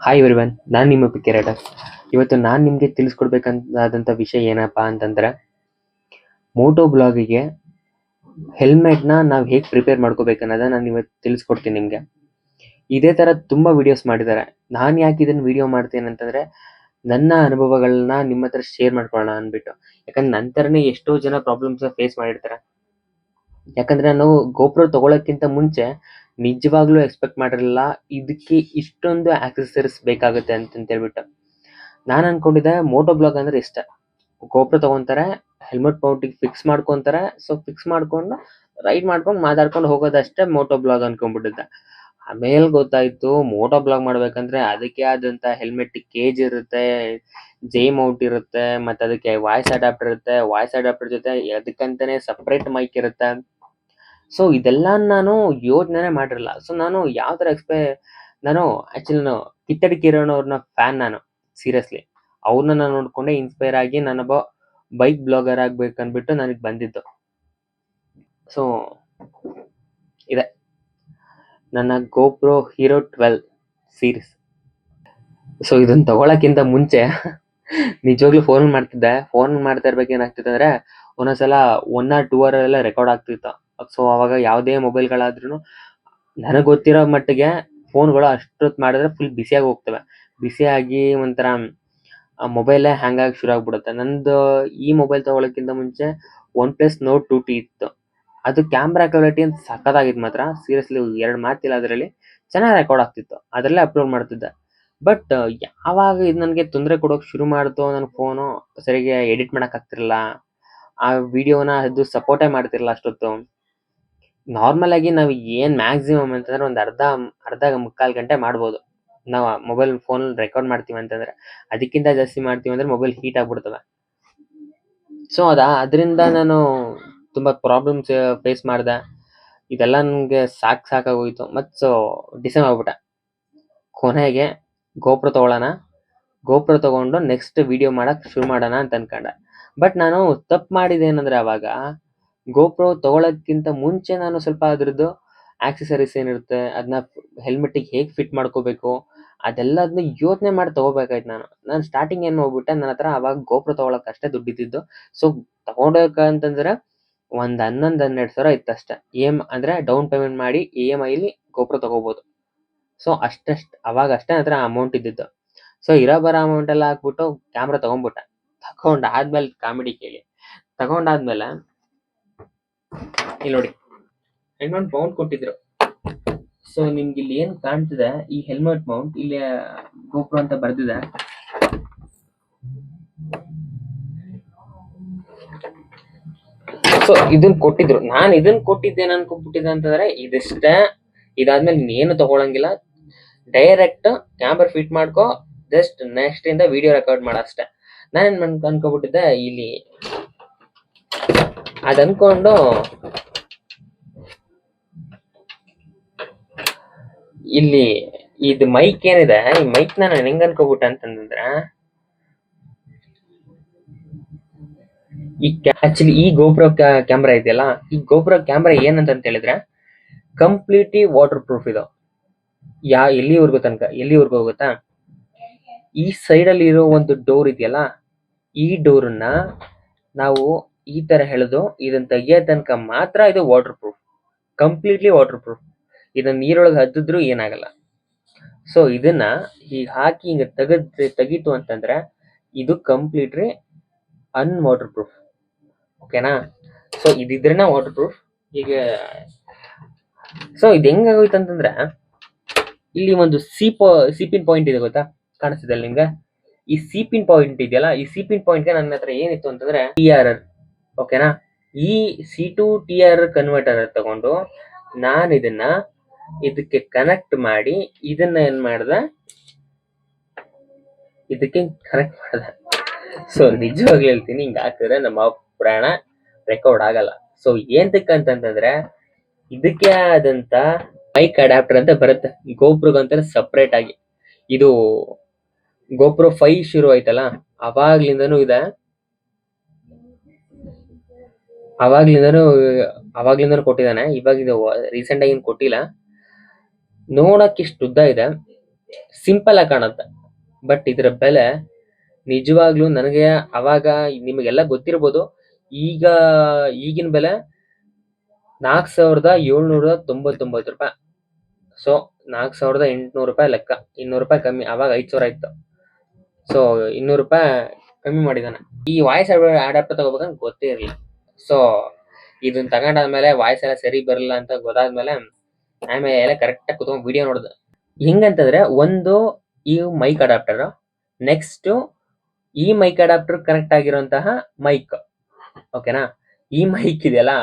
Hi everyone, ನಾನು ನಿಮ್ಮ ಪಿಕೆರೇಟರ್. ಇವತ್ತು ನಾನು ನಿಮಗೆ ತಿಳಿಸ್ಕೊಡ್ಬೇಕಂತಾದಂಥ ವಿಷಯ ಏನಪ್ಪಾ ಅಂತಂದ್ರೆ, ಮೋಟೋ ಬ್ಲಾಗಿಗೆ ಹೆಲ್ಮೆಟ್ನ ನಾವು ಹೇಗೆ ಪ್ರಿಪೇರ್ ಮಾಡ್ಕೋಬೇಕನ್ನೋದನ್ನ ನಾನು ಇವತ್ತು ತಿಳಿಸ್ಕೊಡ್ತೀನಿ ನಿಮಗೆ. ಇದೇ ಥರ ತುಂಬ ವಿಡಿಯೋಸ್ ಮಾಡಿದ್ದಾರೆ. ನಾನು ಯಾಕೆ ಇದನ್ನು ವಿಡಿಯೋ ಮಾಡ್ತೇನೆ ಅಂತಂದರೆ, ನನ್ನ ಅನುಭವಗಳನ್ನ ನಿಮ್ಮ ಹತ್ರ ಶೇರ್ ಮಾಡ್ಕೊಳ್ಳೋಣ ಅಂದ್ಬಿಟ್ಟು. ಯಾಕಂದ್ರೆ ನನ್ನ ಥರನೇ ಎಷ್ಟೋ ಜನ ಪ್ರಾಬ್ಲಮ್ಸ್ ಫೇಸ್ ಮಾಡಿರ್ತಾರೆ. ಯಾಕಂದ್ರೆ ನಾನು ಗೋಪ್ರೋ ತಗೊಳ್ಳೋಕ್ಕಿಂತ ಮುಂಚೆ ನಿಜವಾಗ್ಲೂ ಎಕ್ಸ್ಪೆಕ್ಟ್ ಮಾಡಿರಲಿಲ್ಲ ಇದಕ್ಕೆ ಇಷ್ಟೊಂದು ಆಕ್ಸೆಸರೀಸ್ ಬೇಕಾಗುತ್ತೆ ಅಂತೇಳ್ಬಿಟ್ಟು. ನಾನು ಅನ್ಕೊಂಡಿದ್ದೆ ಮೋಟೋ ಬ್ಲಾಗ್ ಅಂದ್ರೆ ಇಷ್ಟ. ಗೋಪ್ರೋ ತಗೊಂತಾರೆ, ಹೆಲ್ಮೆಟ್ ಮೌಂಟಿಗೆ ಫಿಕ್ಸ್ ಮಾಡ್ಕೊಂತಾರೆ, ಸೊ ಫಿಕ್ಸ್ ಮಾಡ್ಕೊಂಡು ರೈಡ್ ಮಾಡ್ಕೊಂಡು ಮಾತಾಡ್ಕೊಂಡು ಹೋಗೋದಷ್ಟೇ ಮೋಟೋ ಬ್ಲಾಗ್ ಅನ್ಕೊಂಡ್ಬಿಟ್ಟಿದ್ದೆ. ಆಮೇಲೆ ಗೊತ್ತಾಯ್ತು ಮೋಟೋ ಬ್ಲಾಗ್ ಮಾಡ್ಬೇಕಂದ್ರೆ ಅದಕ್ಕೆ ಆದಂತ ಹೆಲ್ಮೆಟ್ ಕೇಜ್ ಇರುತ್ತೆ, ಜೆ ಮೌಂಟ್ ಇರುತ್ತೆ, ಮತ್ತೆ ಅದಕ್ಕೆ ವಾಯ್ಸ್ ಅಡಾಪ್ಟರ್ ಇರುತ್ತೆ, ವಾಯ್ಸ್ ಅಡಾಪ್ಟರ್ ಜೊತೆ ಅದಕ್ಕಂತಾನೆ ಸಪ್ರೇಟ್ ಮೈಕ್ ಇರುತ್ತೆ. ಸೊ ಇದೆಲ್ಲ ನಾನು ಯೋಚನೆ ಮಾಡಿರಲ್ಲ. ಸೊ ನಾನು ಯಾವ ಥರ ನಾನು ಆ್ಯಕ್ಚುಲಿ ಕಿತ್ತಡಿ ಕಿರಣ್ ಅವ್ರನ್ನ ಫ್ಯಾನ್ ನಾನು, ಸೀರಿಯಸ್ಲಿ. ಅವ್ರನ್ನ ನಾನು ನೋಡ್ಕೊಂಡೆ ಇನ್ಸ್ಪೈರ್ ಆಗಿ ನಾನೊಬ್ಬ ಬೈಕ್ ಬ್ಲಾಗರ್ ಆಗ್ಬೇಕಂದ್ಬಿಟ್ಟು ನನಗೆ ಬಂದಿದ್ದು. ಸೊ ಇದೆ ನನ್ನ ಗೋಪ್ರೋ ಹೀರೋ 12 ಸೀರೀಸ್. ಸೊ ಇದನ್ನ ತಗೊಳಕ್ಕಿಂತ ಮುಂಚೆ ನಿಜವಾಗ್ಲೂ ಫೋನ್ ಮಾಡ್ತಿದ್ದೆ. ಫೋನ್ ಮಾಡ್ತಾ ಇರ್ಬೇಕು ಏನಾಗ್ತಿತ್ತು ಅಂದ್ರೆ ಒಂದೊಂದ್ಸಲ 1 or 2 hour ಎಲ್ಲ ರೆಕಾರ್ಡ್ ಆಗ್ತಿತ್ತು. ಸೊ ಅವಾಗ ಯಾವುದೇ ಮೊಬೈಲ್ಗಳಾದ್ರೂ ನನಗೆ ಗೊತ್ತಿರೋ ಮಟ್ಟಿಗೆ ಫೋನ್ಗಳು ಅಷ್ಟೊತ್ತು ಮಾಡಿದ್ರೆ ಫುಲ್ ಬಿಸಿಯಾಗಿ ಹೋಗ್ತವೆ. ಬಿಸಿಯಾಗಿ ಒಂಥರ ಮೊಬೈಲೇ ಹ್ಯಾಂಗ್ ಆಗಿ ಶುರು ಆಗ್ಬಿಡುತ್ತೆ. ನಂದು ಈ ಮೊಬೈಲ್ ತಗೊಳಕ್ಕಿಂತ ಮುಂಚೆ OnePlus Nord 2T ಇತ್ತು. ಅದು ಕ್ಯಾಮ್ರಾ ಕ್ವಾಲಿಟಿ ಅಂತ ಸಖತ್ತಾಗಿತ್ತು ಮಾತ್ರ, ಸೀರಿಯಸ್ಲಿ 2 ಮಾತಿಲ್ಲ. ಅದರಲ್ಲಿ ಚೆನ್ನಾಗಿ ರೆಕಾರ್ಡ್ ಆಗ್ತಿತ್ತು, ಅದರಲ್ಲೇ ಅಪ್ಲೋಡ್ ಮಾಡ್ತಿದ್ದೆ. ಬಟ್ ಯಾವಾಗ ಇದು ನನಗೆ ತೊಂದರೆ ಕೊಡೋಕೆ ಶುರು ಮಾಡ್ತು, ನನ್ನ ಫೋನು ಸರಿಗೆ ಎಡಿಟ್ ಮಾಡೋಕ್ಕಾಗ್ತಿರಲಿಲ್ಲ, ಆ ವಿಡಿಯೋನ ಅದು ಸಪೋರ್ಟೇ ಮಾಡ್ತಿರಲಿಲ್ಲ ಅಷ್ಟೊತ್ತು. ನಾರ್ಮಲ್ ಆಗಿ ನಾವು ಏನು ಮ್ಯಾಕ್ಸಿಮಮ್ ಅಂತಂದ್ರೆ ಒಂದು ಅರ್ಧ ಮುಕ್ಕಾಲು ಗಂಟೆ ಮಾಡ್ಬೋದು ನಾವು ಮೊಬೈಲ್ ಫೋನ್ ರೆಕಾರ್ಡ್ ಮಾಡ್ತೀವಿ ಅಂತಂದ್ರೆ. ಅದಕ್ಕಿಂತ ಜಾಸ್ತಿ ಮಾಡ್ತೀವಿ ಅಂದ್ರೆ ಮೊಬೈಲ್ ಹೀಟ್ ಆಗ್ಬಿಡ್ತವೆ. ಸೊ ಅದರಿಂದ ನಾನು ತುಂಬಾ ಪ್ರಾಬ್ಲಮ್ಸ್ ಫೇಸ್ ಮಾಡಿದೆ. ಇದೆಲ್ಲ ನನಗೆ ಸಾಕಾಗೋಯ್ತು. ಮತ್ತು ಸೊ ಡಿಸೈಡ್ ಆಗ್ಬಿಟ್ಟೆ, ಕೊನೆಗೆ ಗೋಪ್ರೋ ತಗೊಳ್ಳೋಣ, ಗೋಪ್ರೋ ತಗೊಂಡು ನೆಕ್ಸ್ಟ್ ವಿಡಿಯೋ ಮಾಡಕ್ ಶುರು ಮಾಡೋಣ ಅಂತ ಅನ್ಕೊಂಡೆ. ಬಟ್ ನಾನು ತಪ್ಪು ಮಾಡಿದ್ದೇನೆಂದ್ರೆ, ಅವಾಗ ಗೋಪ್ರೋ ತಗೊಳಕ್ಕಿಂತ ಮುಂಚೆ ನಾನು ಸ್ವಲ್ಪ ಅದ್ರದ್ದು ಆಕ್ಸೆಸರೀಸ್ ಏನಿರುತ್ತೆ ಅದನ್ನ ಹೆಲ್ಮೆಟ್ಟಿಗೆ ಹೇಗೆ ಫಿಟ್ ಮಾಡ್ಕೋಬೇಕು ಅದೆಲ್ಲದನ್ನ ಯೋಚನೆ ಮಾಡಿ ತಗೋಬೇಕಾಯ್ತು. ನಾನು ಸ್ಟಾರ್ಟಿಂಗ್ ಏನು ಹೋಗ್ಬಿಟ್ಟೆ, ನನ್ನ ಹತ್ರ ಅವಾಗ ಗೋಪ್ರೋ ತಗೊಳಕ್ ಅಷ್ಟೇ ದುಡ್ಡಿದ್ದು. ಸೊ ತಗೊಂಡೋಕಂತಂದ್ರೆ ಒಂದು 11-12 ಸಾವಿರ ಇತ್ತಷ್ಟೇ. ಅಂದ್ರೆ ಡೌನ್ ಪೇಮೆಂಟ್ ಮಾಡಿ EMI ಗೋಪ್ರೋ ತಗೋಬಹುದು. ಸೊ ಅವಾಗ ಅಷ್ಟೇ ಹತ್ರ ಅಮೌಂಟ್ ಇದ್ದಿದ್ದು. ಸೊ ಇರೋ ಬರೋ ಅಮೌಂಟ್ ಎಲ್ಲ ಹಾಕ್ಬಿಟ್ಟು ಕ್ಯಾಮ್ರಾ ತಗೊಂಡ್ಬಿಟ್ಟೆ. ತಗೊಂಡಾದ್ಮೇಲೆ ಕಾಮಿಡಿ ಕೇಳಿ, ತಗೊಂಡಾದ್ಮೇಲೆ ಇಲ್ಲಿ ನೋಡಿ ಹೆಲ್ಮೆಟ್ ಮೌಂಟ್ ಕೊಟ್ಟಿದ್ರು. ಸೊ ನಿಮ್ಗೆ ಇಲ್ಲಿ ಏನ್ ಕಾಣ್ತಿದೆ, ಈ ಹೆಲ್ಮೆಟ್ ಮೌಂಟ್ ಇಲ್ಲಿ ಗೋಪ್ರೋ ಅಂತ ಬರ್ದಿದೆ. ಸೊ ಇದನ್ನ ಕೊಟ್ಟಿದ್ರು. ನಾನು ಇದನ್ನ ಕೊಟ್ಟಿದ್ದೇನೆ ಅನ್ಕೊಂಡ್ಬಿಟ್ಟಿದ್ದೆ ಅಂತಂದ್ರೆ ಇದಿಷ್ಟೇ. ಇದಾದ್ಮೇಲೆ ನೀನು ತಗೊಳಂಗಿಲ್ಲ, ಡೈರೆಕ್ಟ್ ಕ್ಯಾಮ್ರಾ ಫಿಟ್ ಮಾಡ್ಕೋ, ಜಸ್ಟ್ ನೆಕ್ಸ್ಟ್ ಇಂದ ವಿಡಿಯೋ ರೆಕಾರ್ಡ್ ಮಾಡ ಅಷ್ಟೇ. ನಾನೇನ್ ಅನ್ಕೊಬಿಟ್ಟಿದ್ದೆ ಇಲ್ಲಿ ಅದನ್ಕೊಂಡು ಇಲ್ಲಿ ಇದು ಮೈಕ್ ಏನಿದೆ, ಈ ಮೈಕ್ ನಾನು ಹೆಂಗ್ ಅನ್ಕೋಬಿಟ್ಟೆ ಅಂತಂದ್ರೆ, ಆಕ್ಚುಲಿ ಈ ಗೋಪ್ರೋ ಕ್ಯಾಮ್ರಾ ಇದೆಯಲ್ಲ, ಈ ಗೋಪ್ರೋ ಕ್ಯಾಮ್ರಾ ಏನಂತ ಹೇಳಿದ್ರೆ ಕಂಪ್ಲೀಟ್ಲಿ ವಾಟರ್ ಪ್ರೂಫ್ ಇದು. ಎಲ್ಲಿವರೆಗೂ ಹೋಗುತ್ತಾ, ಈ ಸೈಡ್ ಅಲ್ಲಿ ಇರೋ ಒಂದು ಡೋರ್ ಇದೆಯಲ್ಲ, ಈ ಡೋರನ್ನ ನಾವು ಈ ತರ ಎಳೆದು ಇದನ್ನ ತೆಗಿಯೋ ತನಕ ಮಾತ್ರ ಇದು water proof, completely water proof. ಇದನ್ನ ನೀರೊಳಗೆ ಹದ್ದಿದ್ರು ಏನಾಗಲ್ಲ. ಸೊ ಇದನ್ನ ಹೀಗೆ ಹಾಕಿ ಹಿಂಗ ತೆಗೀತು ಅಂತಂದ್ರೆ ಇದು ಕಂಪ್ಲೀಟ್ಲಿ ಅನ್ವಾಟರ್ ಪ್ರೂಫ್. ಓಕೆನಾ? ಸೊ ಇದಿದ್ರೇನ ವಾಟರ್ ಪ್ರೂಫ್. ಈಗ ಸೊ ಇದು ಹೆಂಗಾಗೋಯ್ತು ಅಂತಂದ್ರೆ, ಇಲ್ಲಿ ಒಂದು ಸಿಪಿನ್ ಪಾಯಿಂಟ್ ಇದೆ, ಗೊತ್ತಾ? ಕಾಣಿಸ್ತಿದೆ ನಿಮ್ಗೆ ಈ ಸಿಪಿನ್ ಪಾಯಿಂಟ್ ಇದೆಯಲ್ಲ, ಈ ಸಿಪಿನ್ ಪಾಯಿಂಟ್ಗೆ ನನ್ನ ಹತ್ರ ಏನಿತ್ತು ಅಂತಂದ್ರೆ TRR. ಓಕೆನಾ? ಈ C2 TRR ಕನ್ವರ್ಟರ್ ತಗೊಂಡು ನಾನು ಇದಕ್ಕೆ ಕನೆಕ್ಟ್ ಮಾಡಿ ಇದನ್ನ ಏನ್ ಮಾಡ್ದೆ, ಇದಕ್ಕೆ ಕನೆಕ್ಟ್ ಮಾಡ್ದೆ. ಸೊ ನಿಜವಾಗ್ಲೂ ಹೇಳ್ತೀನಿ, ಹಿಂಗ ಹಾಕಿದ್ರೆ ನಮ್ಮ ಪ್ರಾಣ ರೆಕಾರ್ಡ್ ಆಗಲ್ಲ. ಸೊ ಏಂತಕ್ಕಂತಂದ್ರೆ ಇದಕ್ಕೆ ಆದಂತ ಮೈಕ್ ಅಡಾಪ್ಟರ್ ಅಂತ ಬರುತ್ತೆ ಗೋಪ್ರೋಗಂತ ಸಪ್ರೇಟ್ ಆಗಿ. ಇದು ಗೋಪ್ರೋ 5 ಶುರು ಆಯ್ತಲ್ಲ, ಅವಾಗ್ಲಿಂದನೂ ಇದೆ. ಅವಾಗ್ಲಿಂದನೂ ಕೊಟ್ಟಿದ್ದಾನೆ. ಇವಾಗ ಇದು ರೀಸೆಂಟ್ ಆಗಿ ಕೊಟ್ಟಿಲ್ಲ. ನೋಡಕ್ ಇಷ್ಟು ಉದ್ದ ಇದೆ. ಸಿಂಪಲ್ ಆಗಿ ಕಾಣುತ್ತೆ, ಬಟ್ ಇದರ ಬೆಲೆ ನಿಜವಾಗ್ಲೂ ನನಗೆ ಅವಾಗ ನಿಮಗೆಲ್ಲ ಗೊತ್ತಿರ್ಬೋದು. ಈಗ ಈಗಿನ ಬೆಲೆ 4799 ರೂಪಾಯಿ. ಸೊ 4800 ರೂಪಾಯಿ ಲೆಕ್ಕ, 200 ರೂಪಾಯಿ ಕಮ್ಮಿ. ಅವಾಗ 5000 ಇತ್ತು. ಸೊ 200 ರೂಪಾಯಿ ಕಮ್ಮಿ ಮಾಡಿದಾನೆ. ಈ ವಾಯ್ಸ್ ಅಡಾಪ್ಟರ್ ತಗೋಬೇಕಂತ ಗೊತ್ತೇ ಇರಲಿಲ್ಲ. ಸೊ ಇದನ್ನ ತಗೊಂಡಾದ್ಮೇಲೆ ವಾಯ್ಸ್ ಎಲ್ಲ ಸರಿ ಬರಲ್ಲ ಅಂತ ಗೊತ್ತಾದ್ಮೇಲೆ ಆಮೇಲೆ ಕರೆಕ್ಟಾಗಿ ಕುತ್ಕೊಂಡು ವಿಡಿಯೋ ನೋಡಿದೆ. ಹೆಂಗಂತಂದ್ರೆ ಒಂದು ಈ ಮೈಕ್ ಅಡಾಪ್ಟರ್, ನೆಕ್ಸ್ಟ್ ಈ ಮೈಕ್ ಅಡಾಪ್ಟರ್ ಕನೆಕ್ಟ್ ಆಗಿರುವಂತಹ ಮೈಕ್, ಓಕೆನಾ. ಈ ಮೈಕ್ ಇದೆಯಲ್ಲ,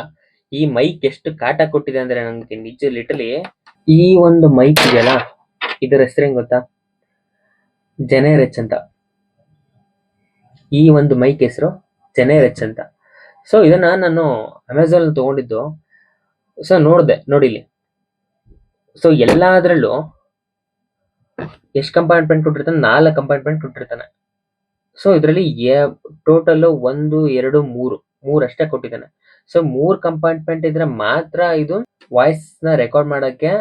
ಈ ಮೈಕ್ ಎಷ್ಟು ಕಾಟ ಕೊಟ್ಟಿದೆ ಅಂದ್ರೆ ನನಗೆ ನಿಜ ಲಿಟರಲಿ. ಈ ಒಂದು ಮೈಕ್ ಇದೆಯಲ್ಲ, ಇದರ ಹೆಸರೇನ್ ಗೊತ್ತಾ? ಜೆನೆರೆಚ್ ಅಂತ. ಈ ಒಂದು ಮೈಕ್ ಹೆಸರು ಜೆನೆರೆಚ್ ಅಂತ. ಸೊ ಇದನ್ನ ನಾನು ಅಮೆಝಾನ್ ಅಲ್ಲಿ ತಗೊಂಡಿದ್ದು. ಸೊ ನೋಡಿಲಿ. ಸೊ ಎಲ್ಲಾದ್ರಲ್ಲೂ ಎಷ್ಟು ಕಂಪಾರ್ಟ್ಮೆಂಟ್ ಕೊಟ್ಟಿರ್ತಾನೆ? 4 ಕಂಪಾರ್ಟ್ಮೆಂಟ್ ಕೊಟ್ಟಿರ್ತಾನೆ. ಸೊ ಇದರಲ್ಲಿ ಟೋಟಲ್ 1 2 3 ಅಷ್ಟೇ ಕೊಟ್ಟಿದ್ದಾನೆ. ಸೊ 3 ಕಂಪಾರ್ಟ್ಮೆಂಟ್ ಇದ್ರೆ ಮಾತ್ರ ಇದು ವಾಯ್ಸ್ ನ ರೆಕಾರ್ಡ್ ಮಾಡಕ್ಕೆ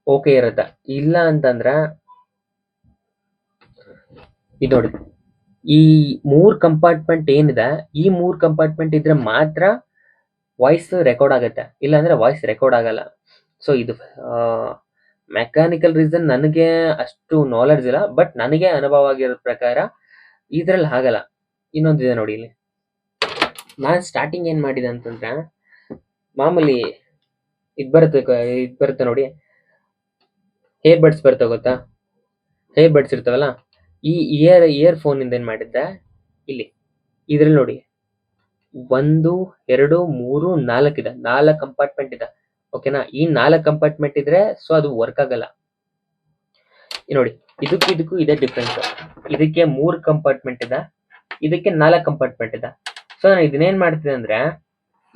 ಓಕೆ ಇರುತ್ತೆ. ಇಲ್ಲ ಅಂತಂದ್ರೆ ಇದು ನೋಡಿ, ಈ 3 ಕಂಪಾರ್ಟ್ಮೆಂಟ್ ಏನಿದೆ, ಈ 3 ಕಂಪಾರ್ಟ್ಮೆಂಟ್ ಇದ್ರೆ ಮಾತ್ರ ವಾಯ್ಸ್ ರೆಕಾರ್ಡ್ ಆಗುತ್ತೆ, ಇಲ್ಲ ಅಂದ್ರೆ ವಾಯ್ಸ್ ರೆಕಾರ್ಡ್ ಆಗಲ್ಲ. ಸೊ ಇದು ಮೆಕ್ಯಾನಿಕಲ್ ರೀಸನ್ ನನಗೆ ಅಷ್ಟು ನಾಲೆಡ್ಜ್ ಇಲ್ಲ, ಬಟ್ ನನಗೆ ಅನುಭವ ಆಗಿರೋ ಪ್ರಕಾರ ಇದ್ರಲ್ಲಿ ಆಗಲ್ಲ. ಇನ್ನೊಂದಿದೆ ನೋಡಿ, ಇಲ್ಲಿ ನಾನು ಸ್ಟಾರ್ಟಿಂಗ್ ಏನ್ ಮಾಡಿದೆ ಅಂತಂದ್ರೆ, ಮಾಮೂಲಿ ಇದ್ ಬರುತ್ತೆ ನೋಡಿ, ಹೇರ್ ಬಡ್ಸ್ ಬರುತ್ತೆ ಗೊತ್ತಾ? ಹೇರ್ ಬಡ್ಸ್ ಇರ್ತಾವಲ್ಲ, ಈ ಇಯರ್ ಫೋನ್ ಇಂದ ಏನ್ ಮಾಡಿದ್ದೆ, ಇಲ್ಲಿ ಇದ್ರಲ್ಲಿ ನೋಡಿ 1 2 3 4 ಇದೆ, 4 ಕಂಪಾರ್ಟ್ಮೆಂಟ್ ಇದೆ, ಓಕೆನಾ. ಈ 4 ಕಂಪಾರ್ಟ್ಮೆಂಟ್ ಇದ್ರೆ ಸೊ ಅದು ವರ್ಕ್ ಆಗಲ್ಲ. ನೋಡಿ, ಇದಕ್ಕೂ ಇದೇ ಡಿಫ್ರೆನ್ಸ್. ಇದಕ್ಕೆ 3 ಕಂಪಾರ್ಟ್ಮೆಂಟ್ ಇದೆ, ಇದಕ್ಕೆ 4 ಕಂಪಾರ್ಟ್ಮೆಂಟ್ ಇದೆ. ಸೊ ನಾನು ಇದನ್ನೇನ್ ಮಾಡ್ತೀನಿ ಅಂದ್ರೆ,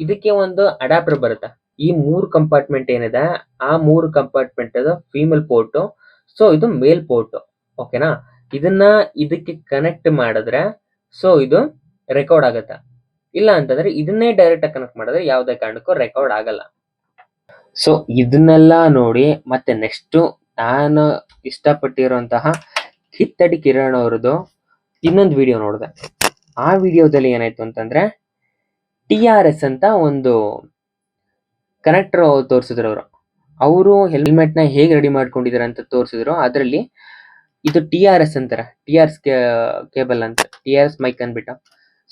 ಇದಕ್ಕೆ ಒಂದು ಅಡಾಪ್ಟರ್ ಬರುತ್ತೆ. ಈ 3 ಕಂಪಾರ್ಟ್ಮೆಂಟ್ ಏನಿದೆ, ಆ 3 ಕಂಪಾರ್ಟ್ಮೆಂಟ್ ಫೀಮೇಲ್ ಪೋರ್ಟ್, ಸೊ ಇದು ಮೇಲ್ ಪೋರ್ಟ್, ಓಕೆನಾ. ಇದನ್ನ ಇದಕ್ಕೆ ಕನೆಕ್ಟ್ ಮಾಡಿದ್ರೆ ಸೊ ಇದು ರೆಕಾರ್ಡ್ ಆಗತ್ತೆ. ಇಲ್ಲ ಅಂತಂದ್ರೆ ಇದನ್ನೇ ಡೈರೆಕ್ಟ್ ಆಗಿ ಕನೆಕ್ಟ್ ಮಾಡಿದ್ರೆ ಯಾವುದೇ ಕಾರಣಕ್ಕೂ ರೆಕಾರ್ಡ್ ಆಗಲ್ಲ. ಸೊ ಇದನ್ನೆಲ್ಲ ನೋಡಿ ಮತ್ತೆ ನೆಕ್ಸ್ಟ್ ನಾನು ಇಷ್ಟಪಟ್ಟಿರುವಂತಹ ಕಿತ್ತಡಿ ಕಿರಣ್ ಅವ್ರದ್ದು ಇನ್ನೊಂದು ವಿಡಿಯೋ ನೋಡಿದೆ. ಆ ವಿಡಿಯೋದಲ್ಲಿ ಏನಾಯ್ತು ಅಂತಂದ್ರೆ, TRS ಅಂತ ಒಂದು ಕನೆಕ್ಟರ್ ತೋರಿಸಿದ್ರು ಅವರು ಹೆಲ್ಮೆಟ್ ನ ಹೇಗೆ ರೆಡಿ ಮಾಡ್ಕೊಂಡಿದ್ದಾರೆ ಅಂತ ತೋರಿಸಿದ್ರು. ಅದರಲ್ಲಿ ಇದು TRS ಅಂತಾರೆ, TRS ಕೇಬಲ್ ಅಂತ, TRS ಮೈಕ್ ಅಂದ್ಬಿಟ್ಟು.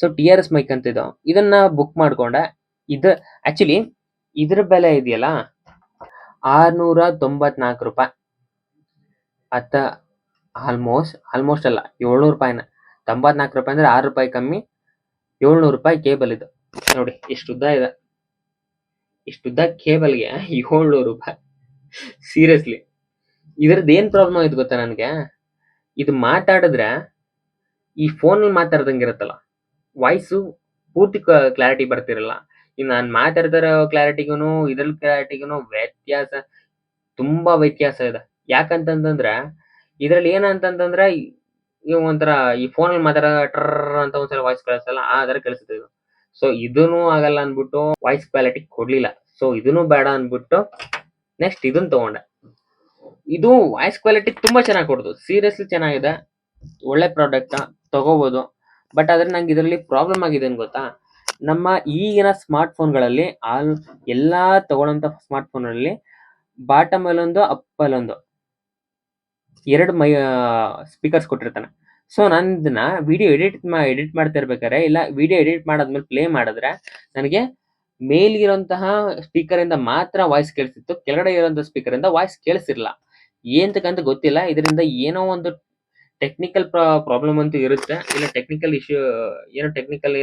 ಸೊ TRS ಮೈಕ್ ಅಂತ ಇದನ್ನ ಬುಕ್ ಮಾಡ್ಕೊಂಡೆ. ಇದು ಆಕ್ಚುಲಿ ಇದ್ರ ಬೆಲೆ ಇದೆಯಲ್ಲ 694 ರೂಪಾಯಿ. ಆಲ್ಮೋಸ್ಟ್ ಅಲ್ಲ, 700 ರೂಪಾಯಿನ. 94 ರೂಪಾಯಿ ಅಂದ್ರೆ 6 ರೂಪಾಯಿ ಕಮ್ಮಿ, 700 ರೂಪಾಯಿ ಕೇಬಲ್ ಇದು. ನೋಡಿ ಎಷ್ಟು ಉದ್ದ ಇದೆ. ಇಷ್ಟುದ್ದ ಕೇಬಲ್ಗೆ 700 ರೂಪಾಯಿ. ಸೀರಿಯಸ್ಲಿ, ಇದ್ರದ್ದು ಏನ್ ಪ್ರಾಬ್ಲಮ್ ಆಯ್ತು ಗೊತ್ತಾ ನನಗೆ? ಇದು ಮಾತಾಡಿದ್ರೆ ಈ ಫೋನ್ ಮಾತಾಡ್ದಂಗೆ ಇರುತ್ತಲ್ಲ, ವಾಯ್ಸು ಪೂರ್ತಿ ಕ್ಲಾರಿಟಿ ಬರ್ತಿರಲ್ಲ. ಇನ್ನು ನಾನು ಮಾತಾಡ್ತಿರೋ ಕ್ಲಾರಿಟಿಗೂ ಇದ್ರಲ್ಲಿ ಕ್ಲಾರಿಟಿಗೂ ತುಂಬಾ ವ್ಯತ್ಯಾಸ ಇದೆ. ಯಾಕಂತಂದ್ರೆ ಇದ್ರಲ್ಲಿ ಏನಂತಂದ್ರೆ ಒಂಥರ ಈ ಫೋನ್ ಮಾತಾಡೋ ಟ್ರರ್ ಅಂತ ಒಂದ್ಸಲ ವಾಯ್ಸ್ ಕಳಿಸಲ್ಲ, ಆ ತರ ಕಳಿಸುತ್ತೆ ಇದು. ಸೊ ಇದನ್ನು ಆಗಲ್ಲ ಅನ್ಬಿಟ್ಟು ವಾಯ್ಸ್ ಕ್ವಾಲಿಟಿ ಕೊಡ್ಲಿಲ್ಲ. ಸೊ ಇದನ್ನು ಬೇಡ ಅನ್ಬಿಟ್ಟು ನೆಕ್ಸ್ಟ್ ಇದನ್ನ ತಗೊಂಡೆ. ಇದು ವಾಯ್ಸ್ ಕ್ವಾಲಿಟಿ ತುಂಬಾ ಚೆನ್ನಾಗಿ ಕೊಡ್ತು, ಸೀರಿಯಸ್ಲಿ ಚೆನ್ನಾಗಿದೆ, ಒಳ್ಳೆ ಪ್ರಾಡಕ್ಟ್, ತಗೋಬಹುದು. ಬಟ್ ಆದ್ರೆ ನಂಗೆ ಇದರಲ್ಲಿ ಪ್ರಾಬ್ಲಮ್ ಆಗಿದೆ ಏನ್ ಗೊತ್ತಾ? ನಮ್ಮ ಈಗಿನ ಸ್ಮಾರ್ಟ್ ಫೋನ್ಗಳಲ್ಲಿ ಎಲ್ಲಾ ತಗೊಳ್ಳೋಂತ ಸ್ಮಾರ್ಟ್ ಫೋನ್ ಅಲ್ಲಿ ಬಾಟಮ್ ಅಲ್ಲೊಂದು ಅಪ್ ಅಲ್ಲೊಂದು 2 ಸ್ಪೀಕರ್ಸ್ ಕೊಟ್ಟಿರ್ತಾನೆ. ಸೊ ನಾನು ಇದನ್ನ ವಿಡಿಯೋ ಎಡಿಟ್ ಮಾಡ್ತಾ ಇರ್ಬೇಕಾದ್ರೆ, ಇಲ್ಲ ವಿಡಿಯೋ ಎಡಿಟ್ ಮಾಡಾದ್ಮೇಲೆ ಪ್ಲೇ ಮಾಡಿದ್ರೆ ನನಗೆ ಮೇಲ್ಗಿರುವಂತಹ ಸ್ಪೀಕರ್ ಇಂದ ಮಾತ್ರ ವಾಯ್ಸ್ ಕೇಳಿಸ್ತಿತ್ತು, ಕೆಳಗಡೆ ಇರುವಂತಹ ಸ್ಪೀಕರ್ ಇಂದ ವಾಯ್ಸ್ ಕೇಳಿಸಿರ್ಲಿಲ್ಲ. ಏಂತಕ್ಕಂತ ಗೊತ್ತಿಲ್ಲ. ಇದರಿಂದ ಏನೋ ಒಂದು ಟೆಕ್ನಿಕಲ್ ಪ್ರಾಬ್ಲಮ್ ಅಂತೂ ಇರುತ್ತೆ, ಇಲ್ಲ ಟೆಕ್ನಿಕಲ್ ಇಶ್ಯೂ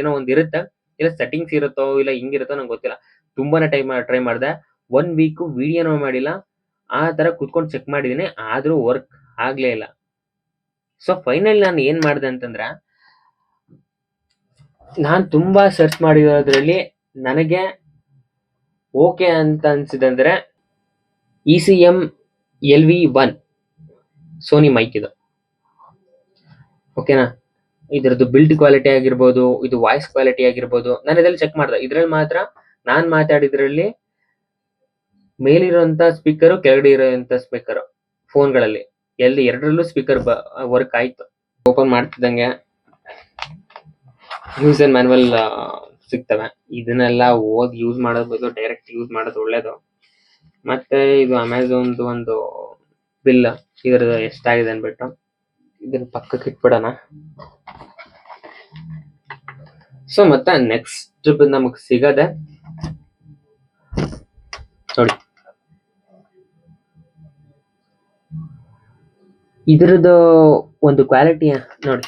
ಏನೋ ಒಂದು ಇರುತ್ತೆ, ಇಲ್ಲ ಸೆಟ್ಟಿಂಗ್ಸ್ ಇರುತ್ತೋ ಇಲ್ಲ ಹಿಂಗಿರುತ್ತೋ ನಂಗೆ ಗೊತ್ತಿಲ್ಲ. ತುಂಬಾನೇ ಟ್ರೈ ಮಾಡಿದೆ, 1 ವೀಕ್ ವಿಡಿಯೋನೂ ಮಾಡಿಲ್ಲ, ಆ ತರ ಕುತ್ಕೊಂಡು ಚೆಕ್ ಮಾಡಿದೀನಿ, ಆದ್ರೂ ವರ್ಕ್ ಆಗ್ಲೇ ಇಲ್ಲ. ಸೊ ಫೈನಲ್ ನಾನು ಏನ್ ಮಾಡಿದೆ ಅಂತಂದ್ರೆ, ನಾನ್ ತುಂಬಾ ಸರ್ಚ್ ಮಾಡಿರೋದ್ರಲ್ಲಿ ನನಗೆ ಓಕೆ ಅಂತ ಅನ್ಸಿದಂದ್ರೆ ECM LV1 ಸೋನಿ ಮೈಕ್ ಇದು, ಓಕೆನಾ. ಇದ್ರದ್ದು ಬಿಲ್ಡ್ ಕ್ವಾಲಿಟಿ ಆಗಿರ್ಬೋದು, ಇದು ವಾಯ್ಸ್ ಕ್ವಾಲಿಟಿ ಆಗಿರ್ಬೋದು, ನಾನು ಇದ್ರಲ್ಲಿ ಚೆಕ್ ಮಾಡಿದೆ. ಇದ್ರಲ್ಲಿ ಮಾತ್ರ ನಾನ್ ಮಾತಾಡಿದ್ರಲ್ಲಿ ಮೇಲಿರುವಂತ ಸ್ಪೀಕರ್, ಕೆಳಗಡೆ ಇರುವಂತ ಸ್ಪೀಕರ್ ಫೋನ್ಗಳಲ್ಲಿ ಎಲ್ಲಿ ಎರಡರಲ್ಲೂ ಸ್ಪೀಕರ್ ವರ್ಕ್ ಆಯ್ತು. ಓಪನ್ ಮಾಡ್ತಿದ್ದಂಗೆ ಯೂಸ್ ಅಂಡ್ ಮ್ಯಾನ್ಯಲ್ ಸಿಗ್ತವೆ. ಇದನ್ನೆಲ್ಲ ಓದಿ ಯೂಸ್ ಮಾಡೋದ್ ಬದಲು ಡೈರೆಕ್ಟ್ ಯೂಸ್ ಮಾಡೋದು ಒಳ್ಳೇದು. ಮತ್ತೆ ಇದು ಅಮೆಝಾನ್ದು ಒಂದು ಬಿಲ್ ಇದ್ರದ್ದು ಎಷ್ಟಾಗಿದೆ ಅನ್ಬಿಟ್ಟು ಇದನ್ನ ಪಕ್ಕಕ್ಕೆ ಇಟ್ಬಿಡೋಣ. ಸೊ ಮತ್ತೆ ನೆಕ್ಸ್ಟ್ ನಮಗ್ ಸಿಗದೆ ನೋಡಿ, ಇದ್ರದ್ದು ಒಂದು ಕ್ವಾಲಿಟಿ ನೋಡಿ.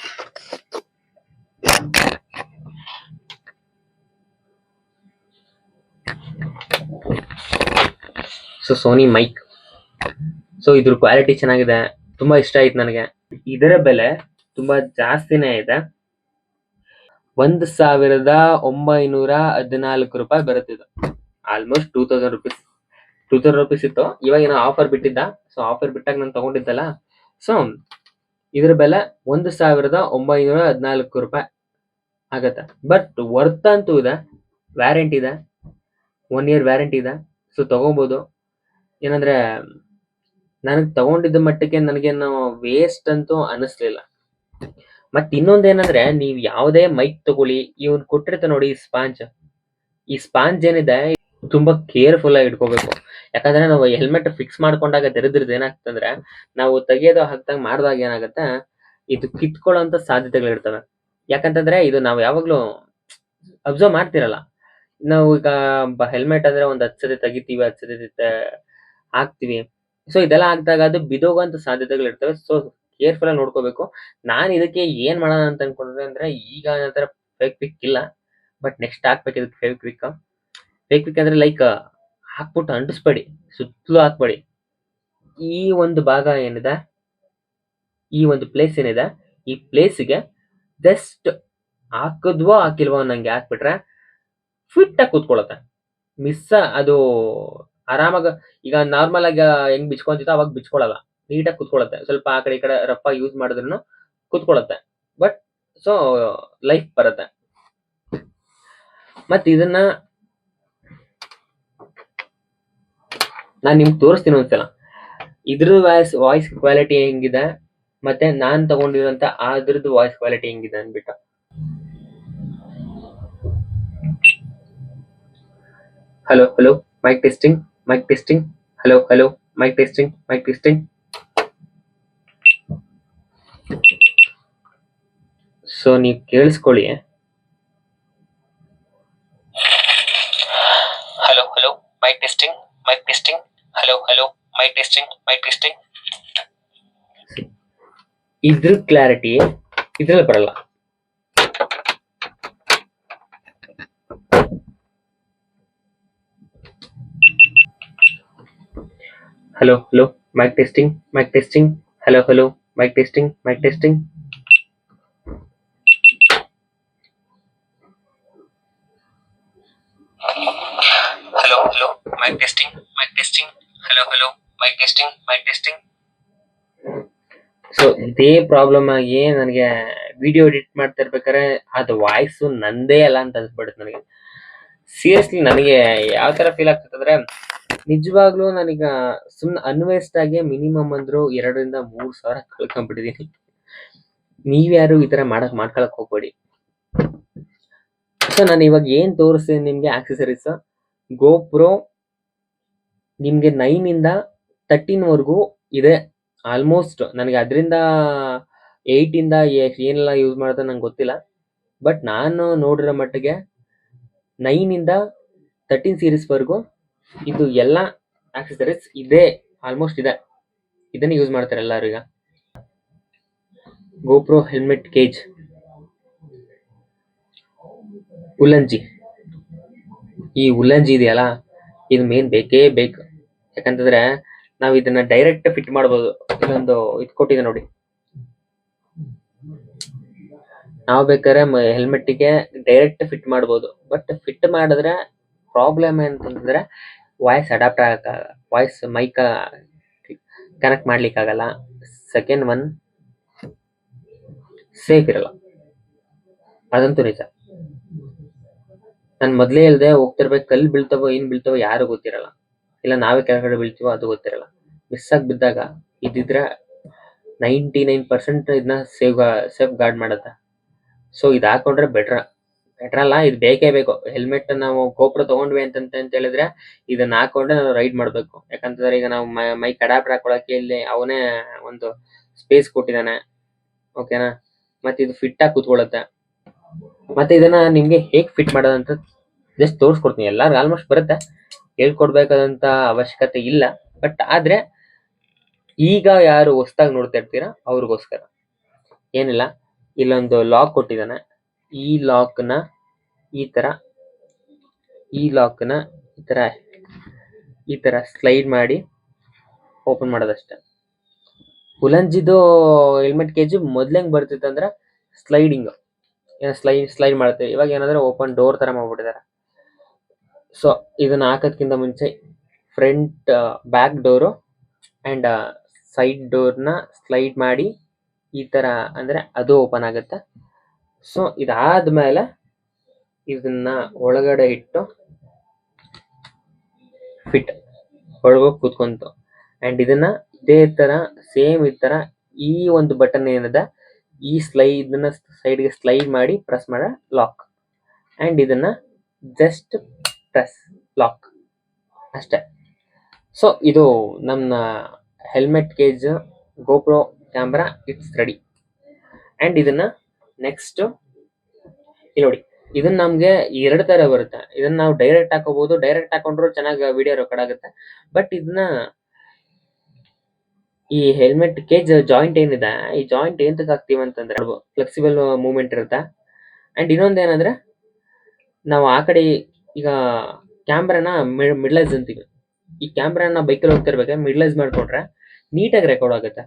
So Sony mic. ಸೊ ಇದ್ರ ಕ್ವಾಲಿಟಿ ಚೆನ್ನಾಗಿದೆ, ತುಂಬಾ ಇಷ್ಟ ಆಯ್ತು ನನಗೆ. ಇದರ ಬೆಲೆ ತುಂಬಾ ಜಾಸ್ತಿನೇ ಇದೆ. 1914 ರೂಪಾಯಿ ಬರುತ್ತಿದ್ದು. Almost 2000 rupees. 2000 ರುಪೀಸ್ ಇತ್ತು. ಇವಾಗ ಏನೋ ಆಫರ್ ಬಿಟ್ಟಿದ್ದ. ಸೊ ಆಫರ್ ಬಿಟ್ಟಾಗ ನಾನು ತಗೊಂಡಿದ್ದಲ್ಲ. ಸೊ ಇದ್ರ ಬೆಲೆ 1914 ರೂಪಾಯಿ ಆಗತ್ತೆ. ಬಟ್ ವರ್ತ್ ಅಂತೂ ಇದೆ. ವ್ಯಾರಂಟಿ ಇದೆ, 1 year ವ್ಯಾರಂಟಿ ಇದೆ. ಸೊ ತಗೋಬಹುದು. ಏನಂದ್ರೆ ನನಗೆ ತಗೊಂಡಿದ್ದ ಮಟ್ಟಕ್ಕೆ ನನಗೇನು ವೇಸ್ಟ್ ಅಂತೂ ಅನಿಸ್ಲಿಲ್ಲ. ಮತ್ ಇನ್ನೊಂದೇನಂದ್ರೆ, ನೀವ್ ಯಾವ್ದೇ ಮೈಕ್ ತಗೊಳ್ಳಿ, ಇವ್ನ್ ಕೊಟ್ಟಿರ್ತ ನೋಡಿ ಈ ಸ್ಪಾಂಜ್ ಏನಿದೆ ತುಂಬಾ ಕೇರ್ಫುಲ್ ಆಗಿ ಇಟ್ಕೋಬೇಕು. ಯಾಕಂದ್ರೆ ನಾವು ಹೆಲ್ಮೆಟ್ ಫಿಕ್ಸ್ ಮಾಡ್ಕೊಂಡಾಗ ತೆರೆದ್ರದ್ದು ಏನಾಗ್ತಂದ್ರೆ, ನಾವು ತೆಗಿಯೋದು ಹಾಕ್ದಂಗ್ ಮಾಡ್ದಾಗ ಏನಾಗತ್ತೆ, ಇದು ಕಿತ್ಕೊಳ್ಳೋಂತ ಸಾಧ್ಯತೆಗಳಿರ್ತವೆ. ಯಾಕಂತಂದ್ರೆ ಇದು ನಾವು ಯಾವಾಗ್ಲೂ ಅಬ್ಸರ್ವ್ ಮಾಡ್ತಿರಲ್ಲ. ನಾವು ಈಗ ಹೆಲ್ಮೆಟ್ ಅಂದ್ರೆ ಒಂದ್ 10 ಸತಿ ತೆಗಿತೀವಿ, 10 ಸತಿ ಹಾಕ್ತಿವಿ. ಸೊ ಇದೆಲ್ಲ ಹಾಕ್ದಾಗ ಅದು ಬಿದೋಗುವಂತ ಸಾಧ್ಯತೆಗಳಿರ್ತವೆ. ಸೊ ಕೇರ್ಫುಲ್ ಆಗಿ ನೋಡ್ಕೋಬೇಕು. ನಾನ್ ಇದಕ್ಕೆ ಏನ್ ಮಾಡೋಣ ಅಂತ ಅನ್ಕೊಂಡ್ರೆ ಅಂದ್ರೆ, ಈಗ ನಂತರ ಫೇಕ್ ಪಿಕ್ ಇಲ್ಲ, ಬಟ್ ನೆಕ್ಸ್ಟ್ ಹಾಕ್ಬೇಕು ಇದಕ್ಕೆ ಫೇಕ್ ಪಿಕ್. ಫೇಕ್ ಪಿಕ್ ಅಂದ್ರೆ ಲೈಕ್ ಹಾಕ್ಬಿಟ್ಟು ಅಂಟಿಸ್ಬೇಡಿ, ಸುತ್ತಲೂ ಹಾಕ್ಬೇಡಿ. ಈ ಒಂದು ಭಾಗ ಏನಿದೆ, ಈ ಒಂದು ಪ್ಲೇಸ್ ಏನಿದೆ, ಈ ಪ್ಲೇಸ್ಗೆ ಜಸ್ಟ್ ಹಾಕಿದ್ವೋ ಹಾಕಿಲ್ವೋ ನಂಗೆ ಹಾಕ್ಬಿಟ್ರೆ ಫಿಟ್ ಆಗಿ ಕೂತ್ಕೊಳ್ಳುತ್ತೆ. ಅದು ಆರಾಮಾಗ ಈಗ ನಾರ್ಮಲ್ ಆಗಿ ಹೆಂಗ್ ಬಿಚ್ಕೊಂತಿತ್ತು ಅವಾಗ ಬಿಚ್ಕೊಳಲ್ಲ, ನೀಟಾಗಿ ಕೂತ್ಕೊಳ್ಳುತ್ತೆ. ಸ್ವಲ್ಪ ಆ ಕಡೆ ಈ ಕಡೆ ರಫ್ ಆಗಿ ಯೂಸ್ ಮಾಡಿದ್ರು ಕೂತ್ಕೊಳ್ಳುತ್ತೆ. ಬಟ್ ಸೊ ಲೈಫ್ ಬರುತ್ತೆ. ಮತ್ ಇದನ್ನ ನಾನ್ ನಿಮ್ಗೆ ತೋರಿಸ್ತೀನಿ ಒಂದ್ಸಲ. ಇದ್ರ ವಾಯ್ಸ್ ಕ್ವಾಲಿಟಿ ಹೆಂಗಿದೆ, ಮತ್ತೆ ನಾನ್ ತಗೊಂಡಿರೋಂತ ಅದ್ರದ್ದು ವಾಯ್ಸ್ ಕ್ವಾಲಿಟಿ ಹೆಂಗಿದೆ ಅನ್ಬಿಟ್ಟು. Hello hello mic testing, mic testing. Hello hello mic testing, mic testing. So ನೀವು ಕೇಳಿಸ್ಕೊಳ್ಳಿ. Hello hello mic testing, mic testing. Hello hello mic testing, mic testing. ಇದ್ರ ಕ್ಲಾರಿಟಿ ಇದ್ರಲ್ಲಿ ಬರಲ್ಲ. Hello hello mic testing, mic testing. Hello hello mic testing, mic testing. Hello hello mic testing, mic testing. Hello hello mic testing, mic testing. So ಇದೇ problem ಆಗಿ ನನಗೆ video edit ಮಾಡ್ತಾ ಇರ್ಬೇಕಾದ್ರೆ ಅದು voice ನಂದೇ ಅಲ್ಲ ಅಂತ ಅನ್ಸ್ಬಿಡುತ್ತೆ ನನಗೆ. ಸೀರಿಯಸ್ಲಿ ನನಗೆ ಯಾವ ತರ ಫೀಲ್ ಆಗ್ತದಂದ್ರೆ, ನಿಜವಾಗ್ಲೂ ನಾನೀಗ ಸುಮ್ನೆ ಅನ್ವೇಸ್ಟ್ ಆಗಿ ಮಿನಿಮಮ್ ಅಂದ್ರು 2 ರಿಂದ 3 ಸಾವಿರ ಕಳ್ಕೊಂಡ್ಬಿಟ್ಟಿದೀನಿ. ನೀವ್ಯಾರು ಈ ತರ ಮಾಡ್ಕೊಳಕ್ ಹೋಗ್ಬೇಡಿ. ಸೊ ನಾನು ಇವಾಗ ಏನ್ ತೋರಿಸ್ತೀನಿ ನಿಮ್ಗೆ ಆಕ್ಸೆಸರೀಸ್, ಗೋಪ್ರೋ ನಿಮ್ಗೆ 9 ಇಂದ 13 ವರೆಗೂ ಇದೆ. ಆಲ್ಮೋಸ್ಟ್ ನನಗೆ ಅದರಿಂದ 8 ಇಂದ ಏನೆಲ್ಲ ಯೂಸ್ ಮಾಡ್ತಾರೆ ನಂಗೆ ಗೊತ್ತಿಲ್ಲ. ಬಟ್ ನಾನು ನೋಡಿರೋ ಮಟ್ಟಿಗೆ 9 ಇಂದ 13 ಸೀರೀಸ್ ವರೆಗೂ ಇದು ಎಲ್ಲ ಆಕ್ಸೆಸರೀಸ್ ಇದೆ, ಆಲ್ಮೋಸ್ಟ್ ಇದೆ. ಇದನ್ನ ಯೂಸ್ ಮಾಡ್ತಾರೆ ಎಲ್ಲರೂ ಈಗ. ಗೋಪ್ರೋ ಹೆಲ್ಮೆಟ್ ಕೇಜ್, ಉಲ್ಲಂಜಿ. ಈ ಉಲ್ಲಂಜಿ ಇದೆಯಲ್ಲ, ಇದು ಮೇನ್ ಬೇಕೇ ಬೇಕು. ಯಾಕಂತಂದ್ರೆ ನಾವ್ ಇದನ್ನ ಡೈರೆಕ್ಟ್ ಫಿಟ್ ಮಾಡ್ಬೋದು. ಇದೊಂದು ಇದು ಕೊಟ್ಟಿದೆ ನೋಡಿ. ನಾವು ಬೇಕಾದ್ರೆ ಹೆಲ್ಮೆಟ್ಗೆ ಡೈರೆಕ್ಟ್ ಫಿಟ್ ಮಾಡ್ಬೋದು. ಬಟ್ ಫಿಟ್ ಮಾಡಿದ್ರೆ ಪ್ರಾಬ್ಲಮ್ ಏನಂತಂದ್ರೆ, ವಾಯ್ಸ್ ಅಡಾಪ್ಟ್ ಆಗಕ್ಕಾಗಲ್ಲ, ವಾಯ್ಸ್ ಮೈಕ್ ಕನೆಕ್ಟ್ ಮಾಡ್ಲಿಕ್ಕೆ ಆಗಲ್ಲ. ಸೆಕೆಂಡ್ ಒನ್, ಸೇಫ್ ಇರಲ್ಲ. ಅದಂತೂ ನಿಜ. ನಾನು ಮೊದ್ಲೇ ಹೇಳ್ದೆ, ಹೋಗ್ತಿರ್ಬೇಕು ಕಲ್ಲು ಬೀಳ್ತಾವೋ ಏನ್ ಬೀಳ್ತಾವೋ ಯಾರು ಗೊತ್ತಿರಲ್ಲ. ಇಲ್ಲ ನಾವೇ ಕೆಳಗಡೆ ಬೀಳ್ತೀವೋ ಅದು ಗೊತ್ತಿರಲ್ಲ. ಮಿಸ್ ಆಗಿ ಬಿದ್ದಾಗ ಇದ್ದಿದ್ರೆ 99% ಇದನ್ನ ಸೇಫ್ ಗಾರ್ಡ್ ಮಾಡುತ್ತೆ. ಸೊ ಇದು ಹಾಕೊಂಡ್ರೆ ಬೆಟರ್ ಅಲ್ಲ, ಇದು ಬೇಕೇ ಬೇಕು. ಹೆಲ್ಮೆಟ್ ನಾವು ಗೋಪ್ರೋ ತಗೊಂಡ್ವಿ ಅಂತ ಹೇಳಿದ್ರೆ ಇದನ್ನ ಹಾಕೊಂಡ್ರೆ ನಾವು ರೈಡ್ ಮಾಡ್ಬೇಕು. ಯಾಕಂತಂದ್ರೆ ಈಗ ನಾವು ಮೈ ಅಡಾಪ್ಟರ್ ಹಾಕೊಳಕ್ಕೆ ಇಲ್ಲಿ ಅವನೇ ಒಂದು ಸ್ಪೇಸ್ ಕೊಟ್ಟಿದ್ದಾನೆ, ಓಕೆನಾ. ಮತ್ತೆ ಇದು ಫಿಟ್ ಆಗಿ ಕೂತ್ಕೊಳ್ಳುತ್ತೆ. ಮತ್ತೆ ಇದನ್ನ ನಿಮ್ಗೆ ಹೇಗ್ ಫಿಟ್ ಮಾಡೋದಂತ ಜಸ್ಟ್ ತೋರಿಸ್ಕೊಡ್ತೀನಿ. ಎಲ್ಲಾರ್ಗು ಆಲ್ಮೋಸ್ಟ್ ಬರುತ್ತೆ, ಹೇಳ್ಕೊಡ್ಬೇಕಾದಂತ ಅವಶ್ಯಕತೆ ಇಲ್ಲ. ಬಟ್ ಆದ್ರೆ ಈಗ ಯಾರು ಹೊಸದಾಗಿ ನೋಡ್ತಾ ಇರ್ತೀರಾ ಅವ್ರಿಗೋಸ್ಕರ ಏನಿಲ್ಲ, ಇಲ್ಲೊಂದು ಲಾಕ್ ಕೊಟ್ಟಿದ್ದಾನೆ. ಈ ಲಾಕ್ನ ಈ ತರ ಸ್ಲೈಡ್ ಮಾಡಿ ಓಪನ್ ಮಾಡೋದಷ್ಟೇ. ಹುಲಂಜಿದು ಹೆಲ್ಮೆಟ್ ಕೇಜ್ ಮೊದ್ಲಂಗ್ ಬರ್ತಿತ್ತು ಅಂದ್ರೆ ಸ್ಲೈಡಿಂಗ್ ಸ್ಲೈಡ್ ಮಾಡುತ್ತೆ. ಇವಾಗ ಏನಂದ್ರೆ ಓಪನ್ ಡೋರ್ ತರ ಮಾಡ್ಬಿಟ್ಟಿದ್ದಾರೆ. ಸೊ ಇದನ್ನ ಹಾಕೋದ್ಕಿಂತ ಮುಂಚೆ front back door and side ಡೋರ್ನ ಸ್ಲೈಡ್ ಮಾಡಿ ಈ ತರ ಅಂದ್ರೆ ಅದು ಓಪನ್ ಆಗುತ್ತೆ. ಸೊ ಇದಾದ್ಮೇಲೆ ಇದನ್ನ ಒಳಗಡೆ ಇಟ್ಟು ಫಿಟ್ ಒಳಗೋಗಿ ಕೂತ್ಕೊಂತು. ಅಂಡ್ ಇದನ್ನ ಇದೇ ತರ ಸೇಮ್ ಈ ತರ ಈ ಒಂದು ಬಟನ್ ಏನಿದೆ ಈ ಇದನ್ನ ಸೈಡ್ಗೆ ಸ್ಲೈಡ್ ಮಾಡಿ ಪ್ರೆಸ್ ಮಾಡ ಲಾಕ್. ಅಂಡ್ ಇದನ್ನ ಜಸ್ಟ್ ಪ್ರೆಸ್ ಲಾಕ್ ಅಷ್ಟೇ. ಸೊ ಇದು ನಮ್ಮ helmet cage GoPro camera it's ready. And ಇದನ್ನ ನೆಕ್ಸ್ಟ್ ಇಲ್ಲಿ ನೋಡಿ, ಇದನ್ನ ನಮ್ಗೆ 2 ತರ ಬರುತ್ತೆ. ಇದನ್ನ ನಾವು ಡೈರೆಕ್ಟ್ ಹಾಕೋಬಹುದು, ಡೈರೆಕ್ಟ್ ಹಾಕೊಂಡ್ರು ಚೆನ್ನಾಗಿ ವಿಡಿಯೋ ರೆಕಾರ್ಡ್ ಆಗುತ್ತೆ. ಬಟ್ ಇದನ್ನ ಈ ಹೆಲ್ಮೆಟ್ ಕೇಜ್ ಜಾಯಿಂಟ್ ಏನಿದೆ, ಈ ಜಾಯಿಂಟ್ ಎಂತಕ್ಕೆ ಹಾಕ್ತಿವಿ ಅಂತಂದ್ರೆ ಫ್ಲೆಕ್ಸಿಬಲ್ ಮೂವ್ಮೆಂಟ್ ಇರುತ್ತೆ. ಅಂಡ್ ಇನ್ನೊಂದ್ ಏನಂದ್ರೆ ನಾವು ಆ ಕಡೆ ಈಗ ಕ್ಯಾಮ್ರಾನ ಮಿಡ್ಲೈಸ್ ಅಂತೀವಿ. ಈ ಕ್ಯಾಮ್ರಾನ ಬೈಕಲ್ಲಿ ಹೋಗ್ತಿರ್ಬೇಕಾದ್ರೆ ಮಿಡ್ಲೈಸ್ ಮಾಡ್ಕೊಂಡ್ರೆ ನೀಟಾಗಿ ರೆಕಾರ್ಡ್ ಆಗುತ್ತೆ.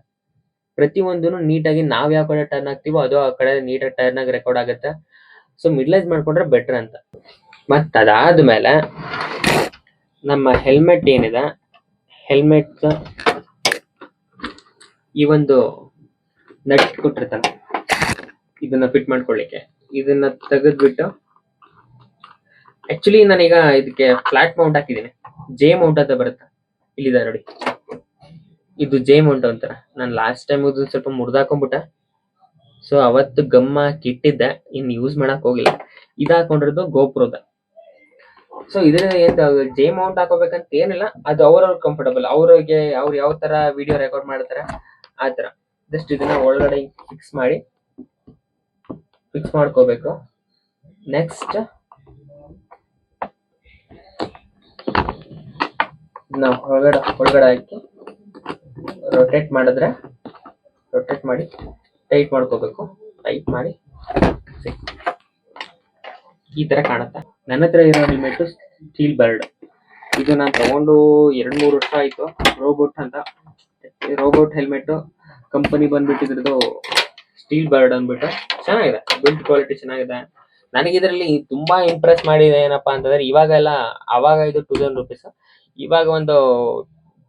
ಪ್ರತಿಯೊಂದನ್ನು ನೀಟಾಗಿ ನಾವ್ ಯಾವ ಕಡೆ ಟರ್ನ್ ಆಗ್ತೀವೋ ಅದು ಆ ಕಡೆ ನೀಟಾಗಿ ಟರ್ನ್ ಆಗಿ ರೆಕಾರ್ಡ್ ಆಗುತ್ತೆ. ಸೊ ಮಿಡ್ಲೈಸ್ ಮಾಡ್ಕೊಂಡ್ರೆ ಬೆಟರ್ ಅಂತ. ಮತ್ತ ಅದಾದ್ಮೇಲೆ ನಮ್ಮ ಹೆಲ್ಮೆಟ್ ಏನಿದೆ, ಹೆಲ್ಮೆಟ್ ಈ ಒಂದು ನಟ್ ಕೊಟ್ಟಿರ್ತಾನೆ ಇದನ್ನ ಫಿಟ್ ಮಾಡ್ಕೊಳ್ಳಿಕ್ಕೆ. ಇದನ್ನ ತೆಗೆದ್ಬಿಟ್ಟು ಆಕ್ಚುಲಿ ನಾನೀಗ ಇದಕ್ಕೆ ಫ್ಲಾಟ್ ಮೌಂಟ್ ಹಾಕಿದ್ದೀನಿ. ಜೆ ಮೌಂಟ್ ಅಂತ ಬರುತ್ತೆ, ಇಲ್ಲಿದೆ ನೋಡಿ, ಇದು ಜೆ ಮೌಂಟ್ ಅಂತಾರ. ನಾನು ಲಾಸ್ಟ್ ಟೈಮ್ ಸ್ವಲ್ಪ ಮುರಿದಾಕೊಂಡ್ಬಿಟ್ಟೆ. ಸೊ ಅವತ್ತು ಗಮ್ಮ ಕಿಟ್ಟಿದ್ದೆ, ಇನ್ ಯೂಸ್ ಮಾಡಕ್ ಹೋಗಿಲ್ಲ. ಇದು ಹಾಕೊಂಡಿರೋದು ಗೋಪ್ರೋದ. ಸೊ ಇದ್ರ ಏನ್ ಜೆ ಮೌಂಟ್ ಹಾಕೋಬೇಕಂತ ಏನಿಲ್ಲ, ಅದು ಅವ್ರವ್ರ ಕಂಫರ್ಟಬಲ್, ಅವ್ರಿಗೆ ಅವ್ರು ಯಾವ ತರ ವಿಡಿಯೋ ರೆಕಾರ್ಡ್ ಮಾಡ್ತಾರೆ ಆ ತರ. ಜಸ್ಟ್ ಇದನ್ನ ಒಳಗಡೆ ಫಿಕ್ಸ್ ಮಾಡ್ಕೋಬೇಕು. ನೆಕ್ಸ್ಟ್ ನಾವು ಒಳಗಡೆ ಹಾಕಿ ರೊಟೇಟ್ ಮಾಡಿ ಟೈಟ್ ಮಾಡ್ಕೋಬೇಕು. ಟೈಟ್ ಮಾಡಿ ಈ ತರ ಕಾಣುತ್ತೆ. ನನ್ನ ಹತ್ರ ಇರೋ ಹೆಲ್ಮೆಟ್ ಸ್ಟೀಲ್ ಬರ್ಡ್. ಇದು ನಾನು ತಗೊಂಡು 2-3 ವರ್ಷ ಆಯ್ತು. ರೋಬೋಟ್ ಹೆಲ್ಮೆಟ್ ಕಂಪನಿ ಬಂದ್ಬಿಟ್ಟಿದ್ರದು ಸ್ಟೀಲ್ ಬರ್ಡ್ ಅಂದ್ಬಿಟ್ಟು ಚೆನ್ನಾಗಿದೆ. ಬಿಲ್ಡ್ ಕ್ವಾಲಿಟಿ ಚೆನ್ನಾಗಿದೆ. ನನಗೆ ಇದರಲ್ಲಿ ತುಂಬಾ ಇಂಪ್ರೆಸ್ ಮಾಡಿದೆ ಏನಪ್ಪಾ ಅಂತಂದ್ರೆ, ಅವಾಗ ಇದು 2000 ರುಪೀಸ್, ಇವಾಗ ಒಂದು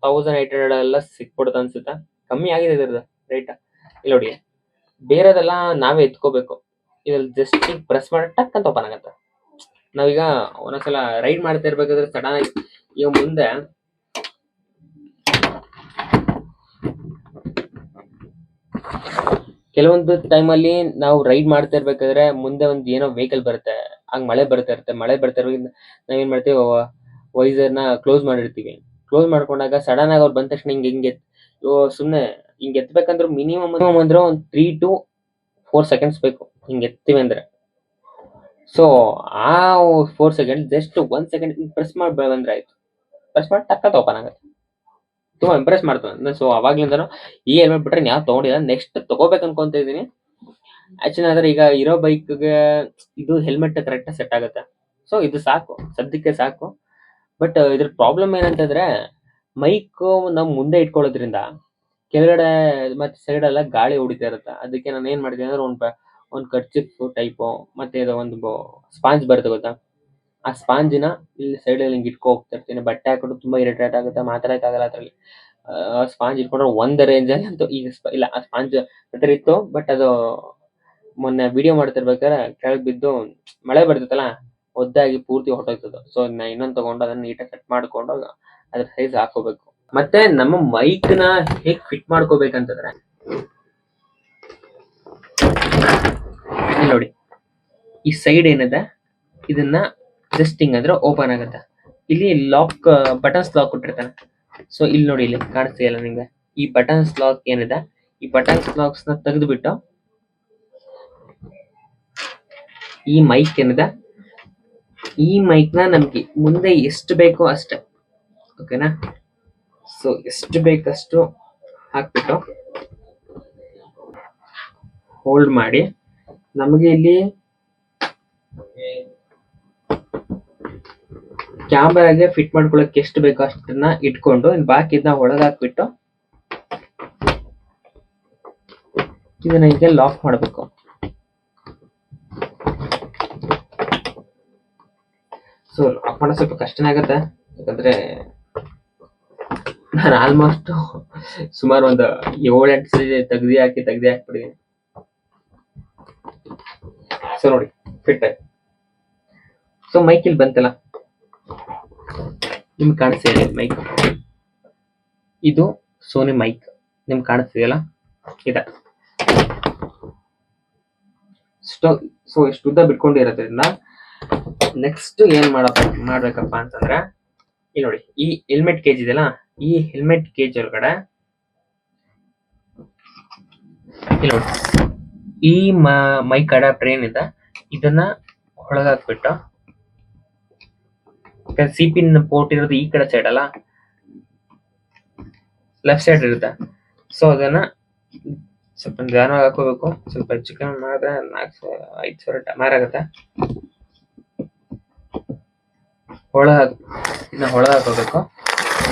1800 ಎಲ್ಲ ಸಿಕ್ಬಿಡುತ್ತೆ ಅನ್ಸುತ್ತೆ. ಕಮ್ಮಿ ಆಗಿದೆ ಇದ್ರದ್ದು ರೇಟ್. ಇಲ್ಲಿ ನೋಡಿ, ಬೇರೆದೆಲ್ಲ ನಾವೇ ಎತ್ಕೋಬೇಕು. ಇದ್ರಲ್ಲಿ ಜಸ್ಟ್ ಪ್ರೆಸ್ ಮಾಡಿ ಟಕ್ ಅಂತ ಓಪನ್ ಆಗತ್ತೆ. ನಾವೀಗ ಒಂದೊಂದ್ಸಲ ರೈಡ್ ಮಾಡ್ತಾ ಇರ್ಬೇಕಾದ್ರೆ ಸಡನ್ ಆಗಿ ಈಗ ಮುಂದೆ ಕೆಲವೊಂದು ಟೈಮಲ್ಲಿ ನಾವು ರೈಡ್ ಮಾಡ್ತಾ ಇರ್ಬೇಕಾದ್ರೆ ಮುಂದೆ ಒಂದು ಏನೋ ವೆಹಿಕಲ್ ಬರುತ್ತೆ, ಹಂಗ್ ಮಳೆ ಬರ್ತಾ ಇರುತ್ತೆ ನಾವೇನ್ ಮಾಡ್ತೀವಿ, ವೈಸರ್ನ ಕ್ಲೋಸ್ ಮಾಡಿರ್ತೀವಿ. ಕ್ಲೋಸ್ ಮಾಡ್ಕೊಂಡಾಗ ಸಡನ್ ಆಗಿ ಅವ್ರು ಬಂದ ತಕ್ಷಣ ಹಿಂಗೆ ಸುಮ್ನೆ ಹಿಂಗ್ ಎತ್ಬೇಕಂದ್ರೆ ಮಿನಿಮಮ್ ಅಂದ್ರೆ ಒಂದು 3 to 4 seconds ಬೇಕು ಹಿಂಗ್ ಎತ್ತೀವಿ ಅಂದ್ರೆ. ಸೊ ಆ 4 seconds ಜಸ್ಟ್ 1 second ಪ್ರೆಸ್ ಮಾಡಿ ಬಂದ್ರೆ ಆಯ್ತು. ಪ್ರೆಸ್ ಮಾಡಿ ಟಕ್ಕಂತ ಓಪನ್ ಆಗುತ್ತೆ. ತುಂಬಾ ಇಂಪ್ರೆಸ್ ಮಾಡ್ತಾನೆ. ಸೊ ಅವಾಗ್ಲಿಂದನೂ ಈ ಹೆಲ್ಮೆಟ್ ಬಿಟ್ರೆ ಯಾವ ತಗೊಂಡಿಲ್ಲ. ನೆಕ್ಸ್ಟ್ ತಗೋಬೇಕು ಅನ್ಕೊಂತ ಇದೀನಿ. ಆಕ್ಚುಲಿ ಆದ್ರೆ ಈಗ ಇರೋ ಬೈಕ್ಗೆ ಇದು ಹೆಲ್ಮೆಟ್ ಕರೆಕ್ಟ್ ಸೆಟ್ ಆಗುತ್ತೆ. ಸೊ ಇದು ಸಾಕು, ಸದ್ಯಕ್ಕೆ ಸಾಕು. ಬಟ್ ಇದ್ರ ಪ್ರಾಬ್ಲಮ್ ಏನಂತಂದ್ರೆ, ಮೈಕ್ ನಾವು ಮುಂದೆ ಇಟ್ಕೊಳ್ಳೋದ್ರಿಂದ ಕೆಳಗಡೆ ಮತ್ತೆ ಸೈಡ್ ಎಲ್ಲ ಗಾಳಿ ಹೊಡಿತಾ ಇರುತ್ತೆ. ಅದಕ್ಕೆ ನಾನು ಏನ್ ಮಾಡಿದ್ದೀನಿ ಅಂದ್ರೆ ಒಂದು ಕರ್ಚಿಪ್ ಟೈಪು ಮತ್ತೆ ಇದು ಒಂದು ಸ್ಪಾಂಜ್ ಬರುತ್ತೆ ಗೊತ್ತಾ, ಆ ಸ್ಪಾಂಜಿನ ಇಲ್ಲಿ ಸೈಡ್ ಅಲ್ಲಿ ಹಿಂಗೆ ಇಟ್ಕೊ ಹೋಗ್ತಾ ಇರ್ತೀನಿ. ಬಟ್ಟೆ ಹಾಕೊಂಡು ತುಂಬಾ ಇರಿಟೇಟ್ ಆಗುತ್ತೆ, ಮಾತಾಡಕ್ಕಾಗಲ್ಲ ಅದ್ರಲ್ಲಿ. ಸ್ಪಾಂಜ್ ಇಟ್ಕೊಂಡ್ರೆ ಒಂದ್ ರೇಂಜ್ ಅಲ್ಲಿ ಅಂತೂ ಈಗ ಇಲ್ಲ. ಆ ಸ್ಪಾಂಜ್ ಹತ್ರ ಇತ್ತು, ಬಟ್ ಅದು ಮೊನ್ನೆ ವಿಡಿಯೋ ಮಾಡ್ತಿರ್ಬೇಕಾದ್ರೆ ಕೆಳಗ್ ಬಿದ್ದು ಮಳೆ ಬರ್ತೈತಲ್ಲ, ಒದ್ದಾಗಿ ಪೂರ್ತಿ ಹೊಟ್ಟೋಗ್ತದೆ. ಸೊ ನಾ ಇನ್ನೊಂದು ತಗೊಂಡು ಅದನ್ನ ನೀಟಾಗಿ ಕಟ್ ಮಾಡ್ಕೊಂಡು ಅದ್ರ ಸೈಜ್ ಹಾಕೋಬೇಕು. ಮತ್ತೆ ನಮ್ಮ ಮೈಕ್ ನ ಹೇಗ್ ಫಿಟ್ ಮಾಡ್ಕೋಬೇಕಂತಂದ್ರೆ, ಇಲ್ಲಿ ನೋಡಿ, ಈ ಸೈಡ್ ಏನಿದೆ ಇದನ್ನ ಜಸ್ಟ್ ಹಿಂಗಂದ್ರೆ ಓಪನ್ ಆಗುತ್ತೆ. ಇಲ್ಲಿ ಲಾಕ್ ಬಟನ್ಸ್ ಲಾಕ್ ಕೊಟ್ಟಿರ್ತಾನೆ. ಸೊ ಇಲ್ಲಿ ನೋಡಿ, ಇಲ್ಲಿ ಕಾಣಿಸ್ತಿಲ್ಲ ನಿಮ್ಗೆ ಈ ಬಟನ್ಸ್ ಲಾಕ್ ಏನಿದೆ, ಈ ಬಟನ್ಸ್ ಲಾಕ್ಸ್ ನ ತೆಗೆದುಬಿಟ್ಟು ಈ ಮೈಕ್ ಏನಿದೆ, ಈ ಮೈಕ್ ನ ನಮ್ಗೆ ಮುಂದೆ ಎಷ್ಟು ಬೇಕೋ ಅಷ್ಟೇ, ಓಕೆನಾ. ಸೊ ಎಷ್ಟು ಬೇಕಷ್ಟು ಹಾಕ್ಬಿಟ್ಟು ಹೋಲ್ಡ್ ಮಾಡಿ, ನಮಗೆ ಇಲ್ಲಿ ಕ್ಯಾಮರಾಗೆ ಫಿಟ್ ಮಾಡ್ಕೊಳಕ್ಕೆ ಎಷ್ಟು ಬೇಕೋ ಅಷ್ಟನ್ನ ಇಟ್ಕೊಂಡು ಬಾಕಿ ಇದನ್ನ ಒಳಗೆ ಹಾಕ್ಬಿಟ್ಟು ಇದನ್ನ ಹೀಗೆ ಲಾಕ್ ಮಾಡಬೇಕು. ಸೊ ಲಾಕ್ ಮಾಡೋದು ಸ್ವಲ್ಪ ಕಷ್ಟನೇ ಆಗತ್ತೆ, ಯಾಕಂದ್ರೆ ನಾನು ಆಲ್ಮೋಸ್ಟ್ ಸುಮಾರು ಒಂದು 7-8 ಸರಿ ತೆಗ್ದಿ ಹಾಕ್ಬಿಟ್ಟಿದ್ದೀನಿ. ಸೊ ನೋಡಿ, ಫಿಟ್ ಆಯ್ತು. ಸೊ ಮೈಕ್ ಇಲ್ಲಿ ಬಂತಲ್ಲ, ನಿಮ್ಗೆ ಕಾಣಿಸ್ತಿದೆ ಮೈಕ್, ಇದು ಸೋನಿ ಮೈಕ್ ನಿಮ್ಗೆ ಕಾಣಿಸ್ತಿದೆಯಲ್ಲ, ಇದೆ. ಸೊ ಎಷ್ಟು ಉದ್ದ ಬಿಟ್ಕೊಂಡಿರೋದ್ರಿಂದ ನೆಕ್ಸ್ಟ್ ಏನ್ ಮಾಡ್ಬೇಕಪ್ಪ ಅಂತಂದ್ರೆ, ಇಲ್ಲಿ ನೋಡಿ, ಈ ಹೆಲ್ಮೆಟ್ ಕೇಜ್ ಇದೆಯಲ್ಲ, ಈ ಹೆಲ್ಮೆಟ್ ಕೇಜ್ ಒಳಗಡೆ ಇಲ್ಲಿ ನೋಡಿ, ಈ ಮೈಕ್ ಅಡಾಪ್ಟರ್ ಏನಿದೆ ಇದನ್ನ ಒಳಗಾಕ್ಬಿಟ್ಟು, ಸಿ ಪಿನ್ ಪೋರ್ಟ್ ಇರೋದು ಈ ಕಡೆ ಸೈಡ್ ಅಲ್ಲ, ಲೆಫ್ಟ್ ಸೈಡ್ ಇರುತ್ತೆ. ಸೊ ಅದನ್ನ ಸ್ವಲ್ಪ ನಿಧಾನವಾಗಿ ಹಾಕೋಬೇಕು. ಸ್ವಲ್ಪ ಹೆಚ್ಚು ಕಮ್ಮಿ ಮಾಡಿದ್ರೆ 4,000-5,000 ಮಾರಾಗುತ್ತೆ. ಇದನ್ನ ಒಳಗೆ ಹಾಕೋಬೇಕು.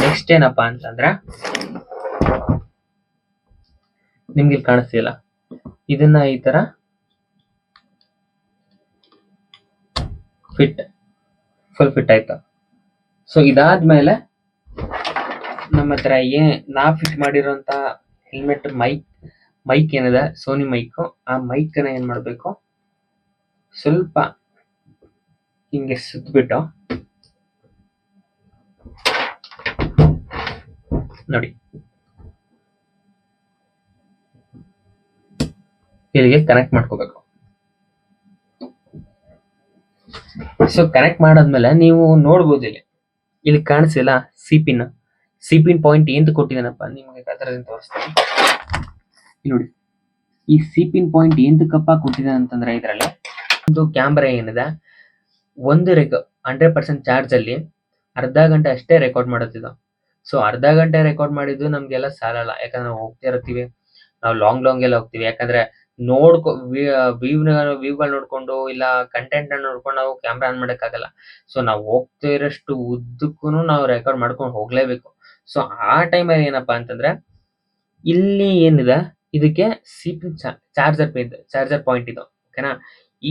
ನೆಕ್ಸ್ಟ್ ಏನಪ್ಪಾ ಅಂತಂದ್ರೆ, ನಿಮ್ಗೆ ಇಲ್ಲಿ ಕಾಣಿಸ್ತಿಲ್ಲ, ಇದನ್ನ ಈ ತರ ಫುಲ್ ಫಿಟ್ ಆಯ್ತು. ಸೊ ಇದಾದ್ಮೇಲೆ ನಮ್ಮ ಹತ್ರ ನಾವ್ ಫಿಟ್ ಮಾಡಿರೋಂತ ಹೆಲ್ಮೆಟ್ ಮೈಕ್ ಏನಿದೆ, ಸೋನಿ ಮೈಕ್, ಆ ಮೈಕ್ ನ ಏನ್ ಮಾಡ್ಬೇಕು, ಸ್ವಲ್ಪ ಹಿಂಗೆ ಸುತ್ತಬಿಟ್ಟು ನೋಡಿ, ಇಲ್ಲಿಗೆ ಕನೆಕ್ಟ್ ಮಾಡ್ಕೋಬೇಕು. ಸೊ ಕನೆಕ್ಟ್ ಮಾಡಾದ್ಮೇಲೆ ನೀವು ನೋಡ್ಬೋದು, ಇಲ್ಲಿ ಕಾಣಿಸಿಲ್ಲ ಸಿ ಪಿನ್ ಪಾಯಿಂಟ್ ಏನ್ ಕೊಟ್ಟಿದ್ದಾನಪ್ಪ, ನಿಮ್ಗೆ ಅದರಿಂದ ತೋರಿಸ್ತೀನಿ. ನೋಡಿ, ಈ ಸಿ ಪಿನ್ ಪಾಯಿಂಟ್ ಎಂತಕ್ಕಪ್ಪ ಕೊಟ್ಟಿದ್ದಾನೆ ಅಂತಂದ್ರೆ, ಇದರಲ್ಲಿ ಒಂದು ಕ್ಯಾಮ್ರಾ ಏನಿದೆ, 100% ಚಾರ್ಜ್ ಅಲ್ಲಿ ಅರ್ಧ ಗಂಟೆ ಅಷ್ಟೇ ರೆಕಾರ್ಡ್ ಮಾಡುತ್ತಿದ್ದು. ಸೊ ಅರ್ಧ ಗಂಟೆ ರೆಕಾರ್ಡ್ ಮಾಡಿದ್ದು ನಮ್ಗೆಲ್ಲ ಸಾಲಲ್ಲ, ಯಾಕಂದ್ರೆ ನಾವು ಹೋಗ್ತಾ ಇರ್ತೀವಿ, ನಾವು ಲಾಂಗ್ ಎಲ್ಲ ಹೋಗ್ತೀವಿ. ಯಾಕಂದ್ರೆ ವ್ಯೂಗಳು ನೋಡ್ಕೊಂಡು ಇಲ್ಲ ಕಂಟೆಂಟ್ ನೋಡ್ಕೊಂಡು ನಾವು ಕ್ಯಾಮ್ರಾ ಆನ್ ಮಾಡಕ್ಕಾಗಲ್ಲ. ಸೊ ನಾವು ಹೋಗ್ತಾ ಇರೋಷ್ಟು ಉದ್ದಕ್ಕೂ ನಾವು ರೆಕಾರ್ಡ್ ಮಾಡ್ಕೊಂಡು ಹೋಗ್ಲೇಬೇಕು. ಸೊ ಆ ಟೈಮಲ್ಲಿ ಏನಪ್ಪಾ ಅಂತಂದ್ರೆ, ಇಲ್ಲಿ ಏನಿದೆ ಇದಕ್ಕೆ ಚಾರ್ಜರ್ ಪಾಯಿಂಟ್ ಇದು, ಓಕೆನಾ.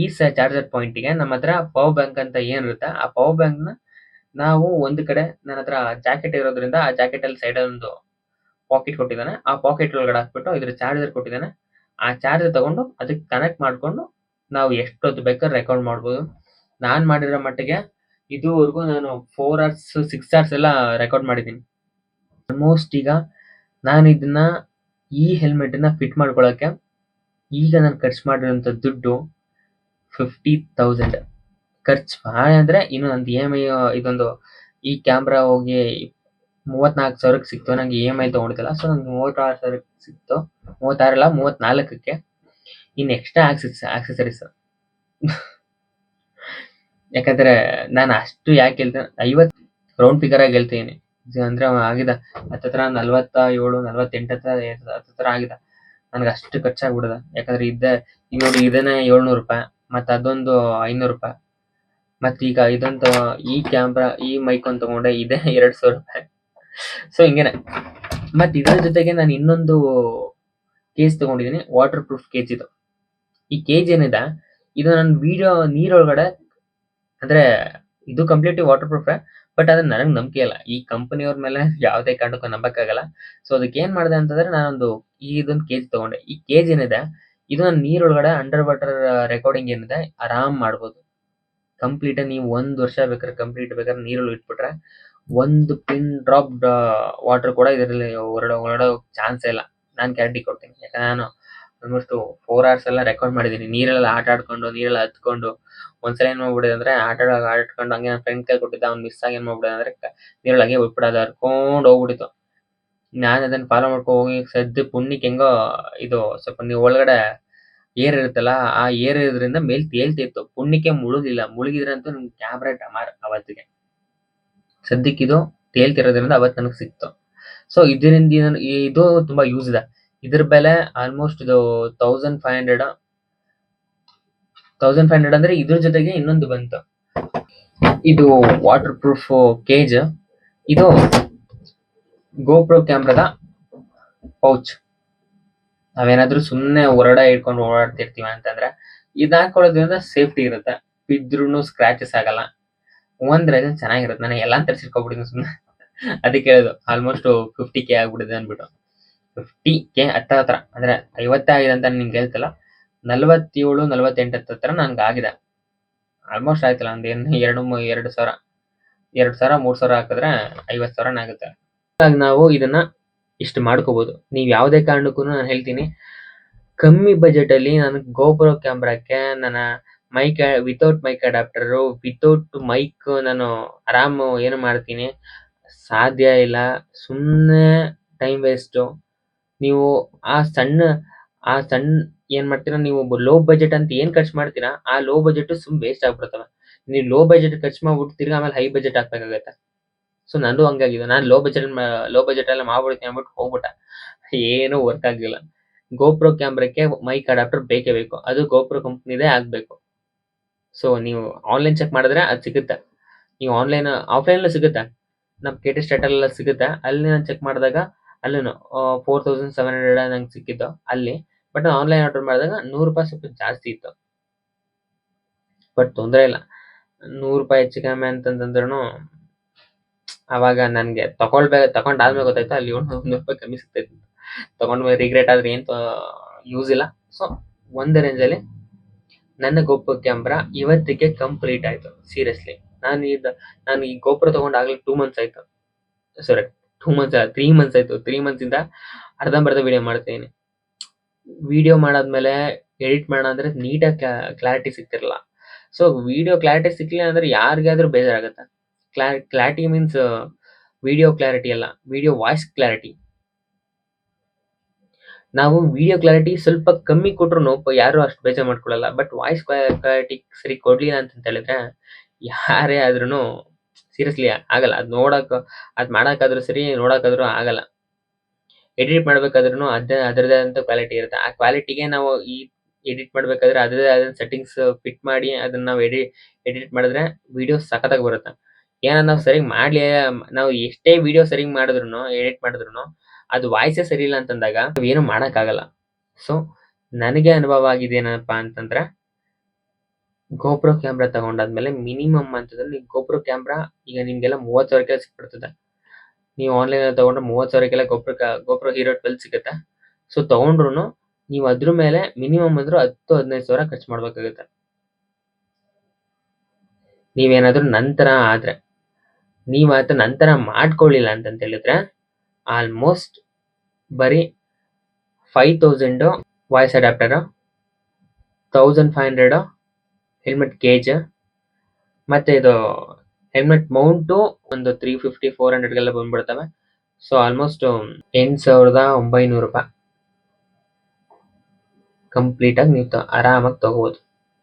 ಈ ಚಾರ್ಜರ್ ಪಾಯಿಂಟ್ಗೆ ನಮ್ಮ ಹತ್ರ ಪವರ್ ಬ್ಯಾಂಕ್ ಅಂತ ಏನಿರುತ್ತೆ, ಆ ಪವರ್ ಬ್ಯಾಂಕ್ ನ ನಾವು ಒಂದು ಕಡೆ, ನನ್ನ ಹತ್ರ ಜಾಕೆಟ್ ಇರೋದ್ರಿಂದ ಆ ಜಾಕೆಟ್ ಅಲ್ಲಿ ಸೈಡ್ ಒಂದು ಪಾಕೆಟ್ ಕೊಟ್ಟಿದ್ದಾನೆ, ಆ ಪಾಕೆಟ್ ಒಳಗಡೆ ಹಾಕ್ಬಿಟ್ಟು ಇದ್ರ ಚಾರ್ಜರ್ ಕೊಟ್ಟಿದ್ದಾನೆ, ಆ ಚಾರ್ಜರ್ ತಗೊಂಡು ಅದಕ್ಕೆ ಕನೆಕ್ಟ್ ಮಾಡ್ಕೊಂಡು ನಾವು ಎಷ್ಟೊತ್ತು ಬೇಕಾದ್ರೆ ರೆಕಾರ್ಡ್ ಮಾಡ್ಬೋದು. ನಾನ್ ಮಾಡಿರೋ ಮಟ್ಟಿಗೆ ಇದುವರೆಗೂ ನಾನು 4 hours 6 hours ಎಲ್ಲ ರೆಕಾರ್ಡ್ ಮಾಡಿದ್ದೀನಿ. ಆಲ್ಮೋಸ್ಟ್ ಈಗ ನಾನು ಇದನ್ನ ಈ ಹೆಲ್ಮೆಟ್ ನ ಫಿಟ್ ಮಾಡ್ಕೊಳಕ್ಕೆ ಈಗ ನಾನು ಖರ್ಚು ಮಾಡಿರೋಂಥ ದುಡ್ಡು 50,000 ಖರ್ಚು. ಅಂದ್ರೆ ಇನ್ನು ನಂದು EMI ಇದೊಂದು ಈ ಕ್ಯಾಮ್ರಾ ಹೋಗಿ 34,000ಕ್ಕೆ ಸಿಕ್ತು. ನಂಗೆ EMI ತಗೊಂಡಿದ್ದಲ್ಲ, ಸೊ ನಂಗೆ 36,000ಕ್ಕೆ ಸಿಕ್ತು. 36 ಅಲ್ಲ 34ಕ್ಕೆ. ಇನ್ನು ಎಕ್ಸ್ಟ್ರಾ ಆಕ್ಸೆಸರೀಸ್ ಯಾಕಂದ್ರೆ ನಾನು ಅಷ್ಟು ಯಾಕೆ ಹೇಳ್ತೇನೆ, 50 ರೌಂಡ್ ಫಿಗರ್ ಆಗಿ ಹೇಳ್ತೀನಿ. ಅಂದ್ರೆ ಆಗಿದೆ ಹತ್ತತ್ರ 47-48 ಹತ್ರ ಆಗಿದೆ. ನನ್ಗೆ ಅಷ್ಟು ಖರ್ಚಾಗ್ಬಿಡದ. ಯಾಕಂದ್ರೆ ಈಗ ನೋಡಿ, ಇದನ್ನೇ 700 ರೂಪಾಯಿ, ಮತ್ತೆ ಅದೊಂದು 500 ರೂಪಾಯಿ, ಮತ್ತೆ ಈಗ ಇದಂತ ಈ ಕ್ಯಾಮ್ರಾ ಈ ಮೈಕ್ ಒಂದು ತಗೊಂಡೆ, ಇದೇ 2,000 ರೂಪಾಯಿ. ಸೊ ಹಿಂಗೇನೆ. ಮತ್ತೆ ಇದರ ಜೊತೆಗೆ ನಾನು ಇನ್ನೊಂದು ಕೇಸ್ ತಗೊಂಡಿದ್ದೀನಿ, ವಾಟರ್ ಪ್ರೂಫ್ ಕೇಜ್. ಇದು ಈ ಕೇಜ್ ಏನಿದೆ, ಇದು ನನ್ನ ವಿಡಿಯೋ ನೀರೊಳಗಡೆ, ಅಂದ್ರೆ ಇದು ಕಂಪ್ಲೀಟ್ಲಿ ವಾಟರ್ ಪ್ರೂಫ್, ಬಟ್ ಅದ್ರ ನನಗೆ ನಂಬಿಕೆ ಇಲ್ಲ. ಈ ಕಂಪನಿಯವ್ರ ಮೇಲೆ ಯಾವುದೇ ಕಾರಣಕ್ಕೂ ನಂಬಕ್ಕಾಗಲ್ಲ. ಸೊ ಅದಕ್ಕೆ ಏನ್ ಮಾಡಿದೆ ಅಂತಂದ್ರೆ, ನಾನೊಂದು ಇದೊಂದು ಕೇಜ್ ತಗೊಂಡೆ. ಈ ಕೇಜ್ ಏನಿದೆ, ಇದು ನನ್ನ ನೀರೊಳಗಡೆ ಅಂಡರ್ ವಾಟರ್ ರೆಕಾರ್ಡಿಂಗ್ ಏನಿದೆ ಆರಾಮ್ ಮಾಡ್ಬೋದು. ಕಂಪ್ಲೀಟ್ ನೀವು 1 ವರ್ಷ ಬೇಕಾದ್ರೆ ನೀರಲ್ಲಿ ಇಟ್ಬಿಟ್ರೆ ಒಂದು ಪಿನ್ ಡ್ರಾಪ್ ವಾಟರ್ ಕೂಡ ಇದರಲ್ಲಿ ಹೊರಡೋ ಚಾನ್ಸ್ ಇಲ್ಲ. ನಾನು ಗ್ಯಾರಂಟಿ ಕೊಡ್ತೀನಿ. ಯಾಕಂದ್ರೆ ನಾನು ಆಲ್ಮೋಸ್ಟ್ 4 ಅವರ್ಸ್ ಎಲ್ಲ ರೆಕಾರ್ಡ್ ಮಾಡಿದ್ದೀನಿ. ನೀರೆಲ್ಲ ಆಟ ಆಡ್ಕೊಂಡು, ನೀರೆಲ್ಲ ಹತ್ಕೊಂಡು, ಒಂದ್ಸಲ ಏನ್ ಮಾಡ್ಬಿಟ್ಟಿದೆ ಅಂದ್ರೆ ಆಟಾಡ್ಕೊಂಡು ಹಂಗೆ ನನ್ನ ಫ್ರೆಂಡ್ ಕೈ ಕೊಟ್ಟಿದ್ದ, ಅವ್ನು ಮಿಸ್ ಆಗಿ ಏನ್ ಮಾಡ್ಬಿಟ್ಟಿದೆ ಅಂದ್ರೆ ನೀರಲ್ಲಿ ಹಂಗೆ ಬಿಟ್ಬಿಡೋದು, ಹರ್ಕೊಂಡು ಹೋಗ್ಬಿಟ್ಟಿತ್ತು. ನಾನು ಅದನ್ನ ಫಾಲೋ ಮಾಡ್ಕೊಂಡು ಹೋಗಿ ಸದ್ಯ ಪುಣ್ಯಕ್ಕೆ ಹೆಂಗೋ ಇದು ಸ್ವಲ್ಪ ನೀವು ಒಳಗಡೆ ಏರ್ ಇರುತ್ತಲ್ಲ, ಆ ಏರ್ ಇರೋದ್ರಿಂದ ಮೇಲ್ ತೇಲ್ತಿತ್ತು. ಪುಣ್ಯಕ್ಕೆ ಮುಳುಗಿಲ್ಲ. ಮುಳುಗಿದ್ರಂತೂ ನನ್ ಕ್ಯಾಮ್ರಾ ಡಮಾರ್ ಅವತ್ತಿಗೆ. ಸದ್ಯಕ್ಕಿದು ತೇಲ್ತಿರೋದ್ರಿಂದ ಅವತ್ತು ನನಗೆ ಸಿಕ್ತು. ಸೊ ಇದರಿಂದ ಇದು ತುಂಬಾ ಯೂಸ್ ಇದೆ. ಇದ್ರ ಬೆಲೆ ಆಲ್ಮೋಸ್ಟ್ ಇದು 1500 ಅಂದ್ರೆ ಇದ್ರ ಜೊತೆಗೆ ಇನ್ನೊಂದು ಬಂತು. ಇದು ವಾಟರ್ ಪ್ರೂಫ್ ಕೇಜ್. ಇದು ಗೋಪ್ರೋ ಕ್ಯಾಮ್ರಾದ ಪೌಚ್. ನಾವೇನಾದ್ರೂ ಸುಮ್ನೆ ಹೊರಗಡೆ ಇಟ್ಕೊಂಡು ಓಡಾಡ್ತಿರ್ತೀವಿ ಅಂತಂದ್ರೆ ಇದ್ ಹಾಕೊಳ್ಳೋದ್ರಿಂದ ಸೇಫ್ಟಿ ಇರುತ್ತೆ. ಬಿದ್ರುನು ಸ್ಕ್ರಾಚಸ್ ಆಗಲ್ಲ. ಒಂದ್ ರೀಸನ್ ಚೆನ್ನಾಗಿರುತ್ತೆ. ನಾನು ಎಲ್ಲಾ ತರಿಸಿಟ್ಕೊಬಿಟ್ಟಿದ್ದೀನಿ ಸುಮ್ನೆ. ಅದಕ್ಕೆ ಹೇಳೋದು ಆಲ್ಮೋಸ್ಟ್ 50K ಆಗ್ಬಿಟ್ಟಿದೆ ಅನ್ಬಿಟ್ಟು. 50K ಹತ್ರ ಅಂದ್ರೆ 50 ಆಗಿದೆ ಅಂತ ನಿಮ್ಗೆ ಹೇಳ್ತಲ್ಲ, 47, 48 ಹತ್ರ ನನ್ಗೆ ಆಗಿದೆ. ಆಲ್ಮೋಸ್ಟ್ ಆಯ್ತಲ್ಲ, ಒಂದ್ 2,000, 3,000 ಹಾಕಿದ್ರೆ 50,000 ಆಗುತ್ತೆ. ನಾವು ಇದನ್ನ ಇಷ್ಟು ಮಾಡ್ಕೋಬಹುದು. ನೀವ್ ಯಾವ್ದೇ ಕಾರಣಕ್ಕೂ ನಾನು ಹೇಳ್ತೀನಿ, ಕಮ್ಮಿ ಬಜೆಟ್ ಅಲ್ಲಿ ನನಗೆ ಗೋಪ್ರೋ ಕ್ಯಾಮ್ರಾಕ್ಕೆ ನನ್ನ mic without mic adapter, without mic ನಾನು ಆರಾಮ್ ಏನು ಮಾಡ್ತೀನಿ, ಸಾಧ್ಯ ಇಲ್ಲ. ಸುಮ್ಮನೆ ಟೈಮ್ ವೇಸ್ಟ್. ನೀವು ಆ ಸಣ್ಣ ಏನ್ ಮಾಡ್ತೀರಾ, ನೀವು ಲೋ ಬಜೆಟ್ ಅಂತ ಏನ್ ಖರ್ಚು ಮಾಡ್ತೀರಾ, ಆ ಲೋ ಬಜೆಟ್ ವೇಸ್ಟ್ ಆಗ್ಬಿಡ್ತವೆ. ನೀವು ಲೋ ಬಜೆಟ್ ಖರ್ಚು ಮಾಡ್ಬಿಟ್ಟು ತಿರ್ಗಿ ಆಮೇಲೆ ಹೈ ಬಜೆಟ್ ಹಾಕ್ಬೇಕಾಗತ್ತೆ. ಸೊ ನಂದು ಹಂಗಾಗಿದೆ. ನಾನು ಲೋ ಬಜೆಟ್ ಎಲ್ಲ ಮಾಡ್ಬಿಡ್ತೀನಿ ಅಂದ್ಬಿಟ್ಟು ಹೋಗ್ಬಿಟ್ಟ, ಏನು ವರ್ಕ್ ಆಗ್ಲಿಲ್ಲ. ಗೋಪ್ರೋ ಕ್ಯಾಮ್ರಾಕ್ಕೆ ಮೈಕ್ ಅಡಾಪ್ಟರ್ ಬೇಕೇ ಬೇಕು. ಅದು ಗೋಪ್ರೋ ಕಂಪ್ನಿದೇ ಆಗ್ಬೇಕು. ಸೊ ನೀವು ಆನ್ಲೈನ್ ಚೆಕ್ ಮಾಡಿದ್ರೆ ಅದು ಸಿಗುತ್ತೆ. ನೀವು ಆಫ್ಲೈನ್ ಸಿಗುತ್ತೆ. ನಮ್ KT ಸ್ಟಾರ್ಟ್ ಎಲ್ಲ ಸಿಗುತ್ತೆ. ಅಲ್ಲಿ ನಾನು ಚೆಕ್ ಮಾಡಿದಾಗ ಅಲ್ಲೂ 4700 ನಂಗೆ ಸಿಕ್ಕಿದ್ದು ಅಲ್ಲಿ. ಬಟ್ ಆನ್ಲೈನ್ ಆರ್ಡರ್ ಮಾಡಿದಾಗ ₹100 ಸ್ವಲ್ಪ ಜಾಸ್ತಿ ಇತ್ತು. ಬಟ್ ತೊಂದರೆ ಇಲ್ಲ, ₹100 ಹೆಚ್ಚು ಕಮ್ಮಿ ಅಂತಂದ್ರೂ ಅವಾಗ ನನ್ಗೆ ತಗೊಂಡಾದ್ಮೇಲೆ ಗೊತ್ತಾಯ್ತು ಅಲ್ಲಿ ₹100 ಕಮ್ಮಿ ಸಿಗ್ತೈತೆ. ತಗೊಂಡ್ಮೇಲೆ ರಿಗ್ರೆಟ್ ಆದ್ರೆ ಏನ್ ಯೂಸ್ ಇಲ್ಲ. ಸೊ ಒಂದೇ ರೇಂಜ್ ಅಲ್ಲಿ ನನ್ನ ಗೋಪ್ರೋ ಕ್ಯಾಮ್ರಾ ಇವತ್ತಿಗೆ ಕಂಪ್ಲೀಟ್ ಆಯ್ತು. ಸೀರಿಯಸ್ಲಿ ನಾನು ಈ ಗೋಪ್ರೋ ತಗೊಂಡಾಗ್ಲೇ 2 ಮಂತ್ಸ್ ಆಯ್ತು. ಸಾರಿ 2 ಮಂತ್ಸ್ ಅಲ್ಲ, 3 ಮಂತ್ಸ್ ಆಯ್ತು. 3 ಮಂತ್ಸ್ ಇಂದ ಅರ್ಧಂಬರ್ಧ ವಿಡಿಯೋ ಮಾಡ್ತೀನಿ. ವಿಡಿಯೋ ಮಾಡಾದ್ಮೇಲೆ ಎಡಿಟ್ ಮಾಡೋಣ ಅಂದ್ರೆ ನೀಟಾಗಿ ಕ್ಲಾರಿಟಿ ಸಿಗ್ತಿರಲ್ಲ. ಸೊ ವಿಡಿಯೋ ಕ್ಲಾರಿಟಿ ಸಿಕ್ಲಿಲ್ಲ ಅಂದ್ರೆ ಯಾರಿಗಾದ್ರೂ ಬೇಜಾರಾಗತ್ತೆ. ಕ್ಲಾರಿಟಿ ಮೀನ್ಸ್ ವಿಡಿಯೋ ಕ್ಲಾರಿಟಿ ಅಲ್ಲ, ವಿಡಿಯೋ ವಾಯ್ಸ್ ಕ್ಲಾರಿಟಿ. ನಾವು ವಿಡಿಯೋ ಕ್ಲಾರಿಟಿ ಸ್ವಲ್ಪ ಕಮ್ಮಿ ಕೊಟ್ರು ಯಾರು ಅಷ್ಟು ಬೇಜಾರು ಮಾಡ್ಕೊಳ್ಳಲ್ಲ. ಬಟ್ ವಾಯ್ಸ್ ಕ್ಲಾರಿಟಿ ಸರಿ ಕೊಡ್ಲಿಲ್ಲ ಅಂತ ಹೇಳಿದ್ರೆ ಯಾರೇ ಆದ್ರೂ ಸೀರಿಯಸ್ಲಿ ಆಗಲ್ಲ. ಅದ್ ಮಾಡಕ್ಕಾದ್ರೂ ಸರಿ, ನೋಡಕ್ಕಾದ್ರೂ ಆಗಲ್ಲ. ಎಡಿಟ್ ಮಾಡ್ಬೇಕಾದ್ರೂ ಅದರದೇ ಆದಂತ ಕ್ವಾಲಿಟಿ ಇರುತ್ತೆ. ಆ ಕ್ವಾಲಿಟಿಗೆ ನಾವು ಈ ಎಡಿಟ್ ಮಾಡ್ಬೇಕಾದ್ರೆ ಅದರದೇ ಆದ ಸೆಟ್ಟಿಂಗ್ಸ್ ಫಿಟ್ ಮಾಡಿ ಅದನ್ನ ನಾವು ಎಡಿಟ್ ಮಾಡಿದ್ರೆ ವಿಡಿಯೋ ಸಖತ್ತಾಗಿ ಬರುತ್ತೆ. ಏನಾದ್ರು ನಾವು ಸರಿಯಾಗಿ ನಾವು ಎಷ್ಟೇ ವಿಡಿಯೋ ಸರಿಯಾಗಿ ಮಾಡಿದ್ರು, ಎಡಿಟ್ ಮಾಡಿದ್ರು ಅದು ವಾಯ್ಸೇ ಸರಿ ಇಲ್ಲ ಅಂತಂದಾಗ ಏನು ಮಾಡಕ್ಕಾಗಲ್ಲ. ಸೊ ನನಗೆ ಅನುಭವ ಆಗಿದೆ ಏನಪ್ಪಾ ಅಂತಂದ್ರೆ, ಗೋಪ್ರೋ ಕ್ಯಾಮ್ರಾ ತಗೊಂಡಾದ್ಮೇಲೆ ಮಿನಿಮಮ್ ಅಂತಂದ್ರೆ ಗೋಪ್ರೋ ಕ್ಯಾಮ್ರಾ ಈಗ ನಿಮ್ಗೆಲ್ಲ 30,000 ಸಿಕ್ಬಿಡ್ತದೆ. ನೀವು ಆನ್ಲೈನ್ ಅಲ್ಲಿ ತಗೊಂಡ್ರೆ 30,000 ಗೋಪ್ರೋ ಹೀರೋ 12 ಸಿಗುತ್ತೆ. ಸೊ ತಗೊಂಡ್ರು ನೀವು ಅದ್ರ ಮೇಲೆ ಮಿನಿಮಮ್ ಅಂದ್ರೂ 10,000-15,000 ಖರ್ಚು ಮಾಡ್ಬೇಕಾಗುತ್ತೆ. ನೀವೇನಾದ್ರೂ ನಂತರ ಆದ್ರೆ, ನೀವಾತ ನಂತರ ಮಾಡ್ಕೊಳ್ಳಿಲ್ಲ ಅಂತ ಹೇಳಿದ್ರೆ ಆಲ್ಮೋಸ್ಟ್ ಬರೀ 5,000 ವಾಯ್ಸ್ ಅಡಾಪ್ಟರ್, 1,500 ಹೆಲ್ಮೆಟ್ ಕೇಜ್, ಮತ್ತೆ ಇದು ಹೆಲ್ಮೆಟ್ ಮೌಂಟು ಒಂದು 350-400 ಬಂದ್ಬಿಡ್ತವೆ. ಸೊ ಆಲ್ಮೋಸ್ಟ್ 8,900 ರೂಪಾಯಿ ಕಂಪ್ಲೀಟ್ ಆಗಿ ನೀವು ಆರಾಮಾಗಿ ತಗೋಬಹುದು.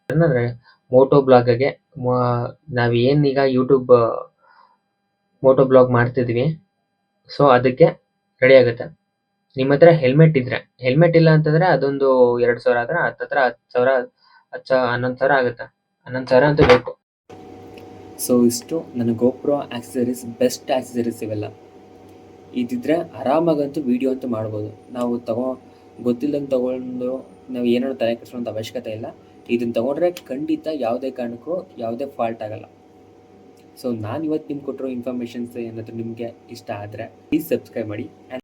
ಅಂದ್ರೆ ಮೋಟೋ ಬ್ಲಾಗ್ಗೆ ನಾವೇನೀಗ ಯೂಟ್ಯೂಬ್ ಮೋಟೋ ಬ್ಲಾಗ್ ಮಾಡ್ತಿದ್ವಿ, ಸೊ ಅದಕ್ಕೆ ರೆಡಿ ಆಗುತ್ತೆ. ನಿಮ್ಮ ಹತ್ರ ಹೆಲ್ಮೆಟ್ ಇಲ್ಲ ಅಂತಂದ್ರೆ ಅದೊಂದು 2,000 ಆದ್ರೆ ಹತ್ತತ್ರ 10,000, 11,000 ಆಗುತ್ತೆ. 11,000 ಅಂತೂ ಬೇಕು. ಸೊ ಇಷ್ಟು ನನ್ನ ಗೋಪ್ರೋ ಆಕ್ಸೆಸರೀಸ್, ಬೆಸ್ಟ್ ಆಕ್ಸೆಸರೀಸ್ ಇವೆಲ್ಲ. ಇದಿದ್ರೆ ಆರಾಮಾಗಂತೂ ವಿಡಿಯೋ ಅಂತೂ ಮಾಡ್ಬೋದು. ನಾವು ಗೊತ್ತಿಲ್ಲದಂಗೆ ತಗೊಂಡು ನಾವು ಏನಾದ್ರು ತಲೆ ಕೆಡಿಸ್ಕೊಳ್ಳೋ ಅವಶ್ಯಕತೆ ಇಲ್ಲ. ಇದನ್ನ ತಗೊಂಡ್ರೆ ಖಂಡಿತ ಯಾವುದೇ ಕಾರಣಕ್ಕೂ ಯಾವುದೇ ಫಾಲ್ಟ್ ಆಗಲ್ಲ. ಸೊ ನಾನು ಇವತ್ತು ನಿಮ್ಗೆ ಕೊಟ್ಟಿರೋ ಇನ್ಫಾರ್ಮೇಷನ್ಸ್ ಏನಾದರೂ ನಿಮಗೆ ಇಷ್ಟ ಆದರೆ ಪ್ಲೀಸ್ ಸಬ್ಸ್ಕ್ರೈಬ್ ಮಾಡಿ.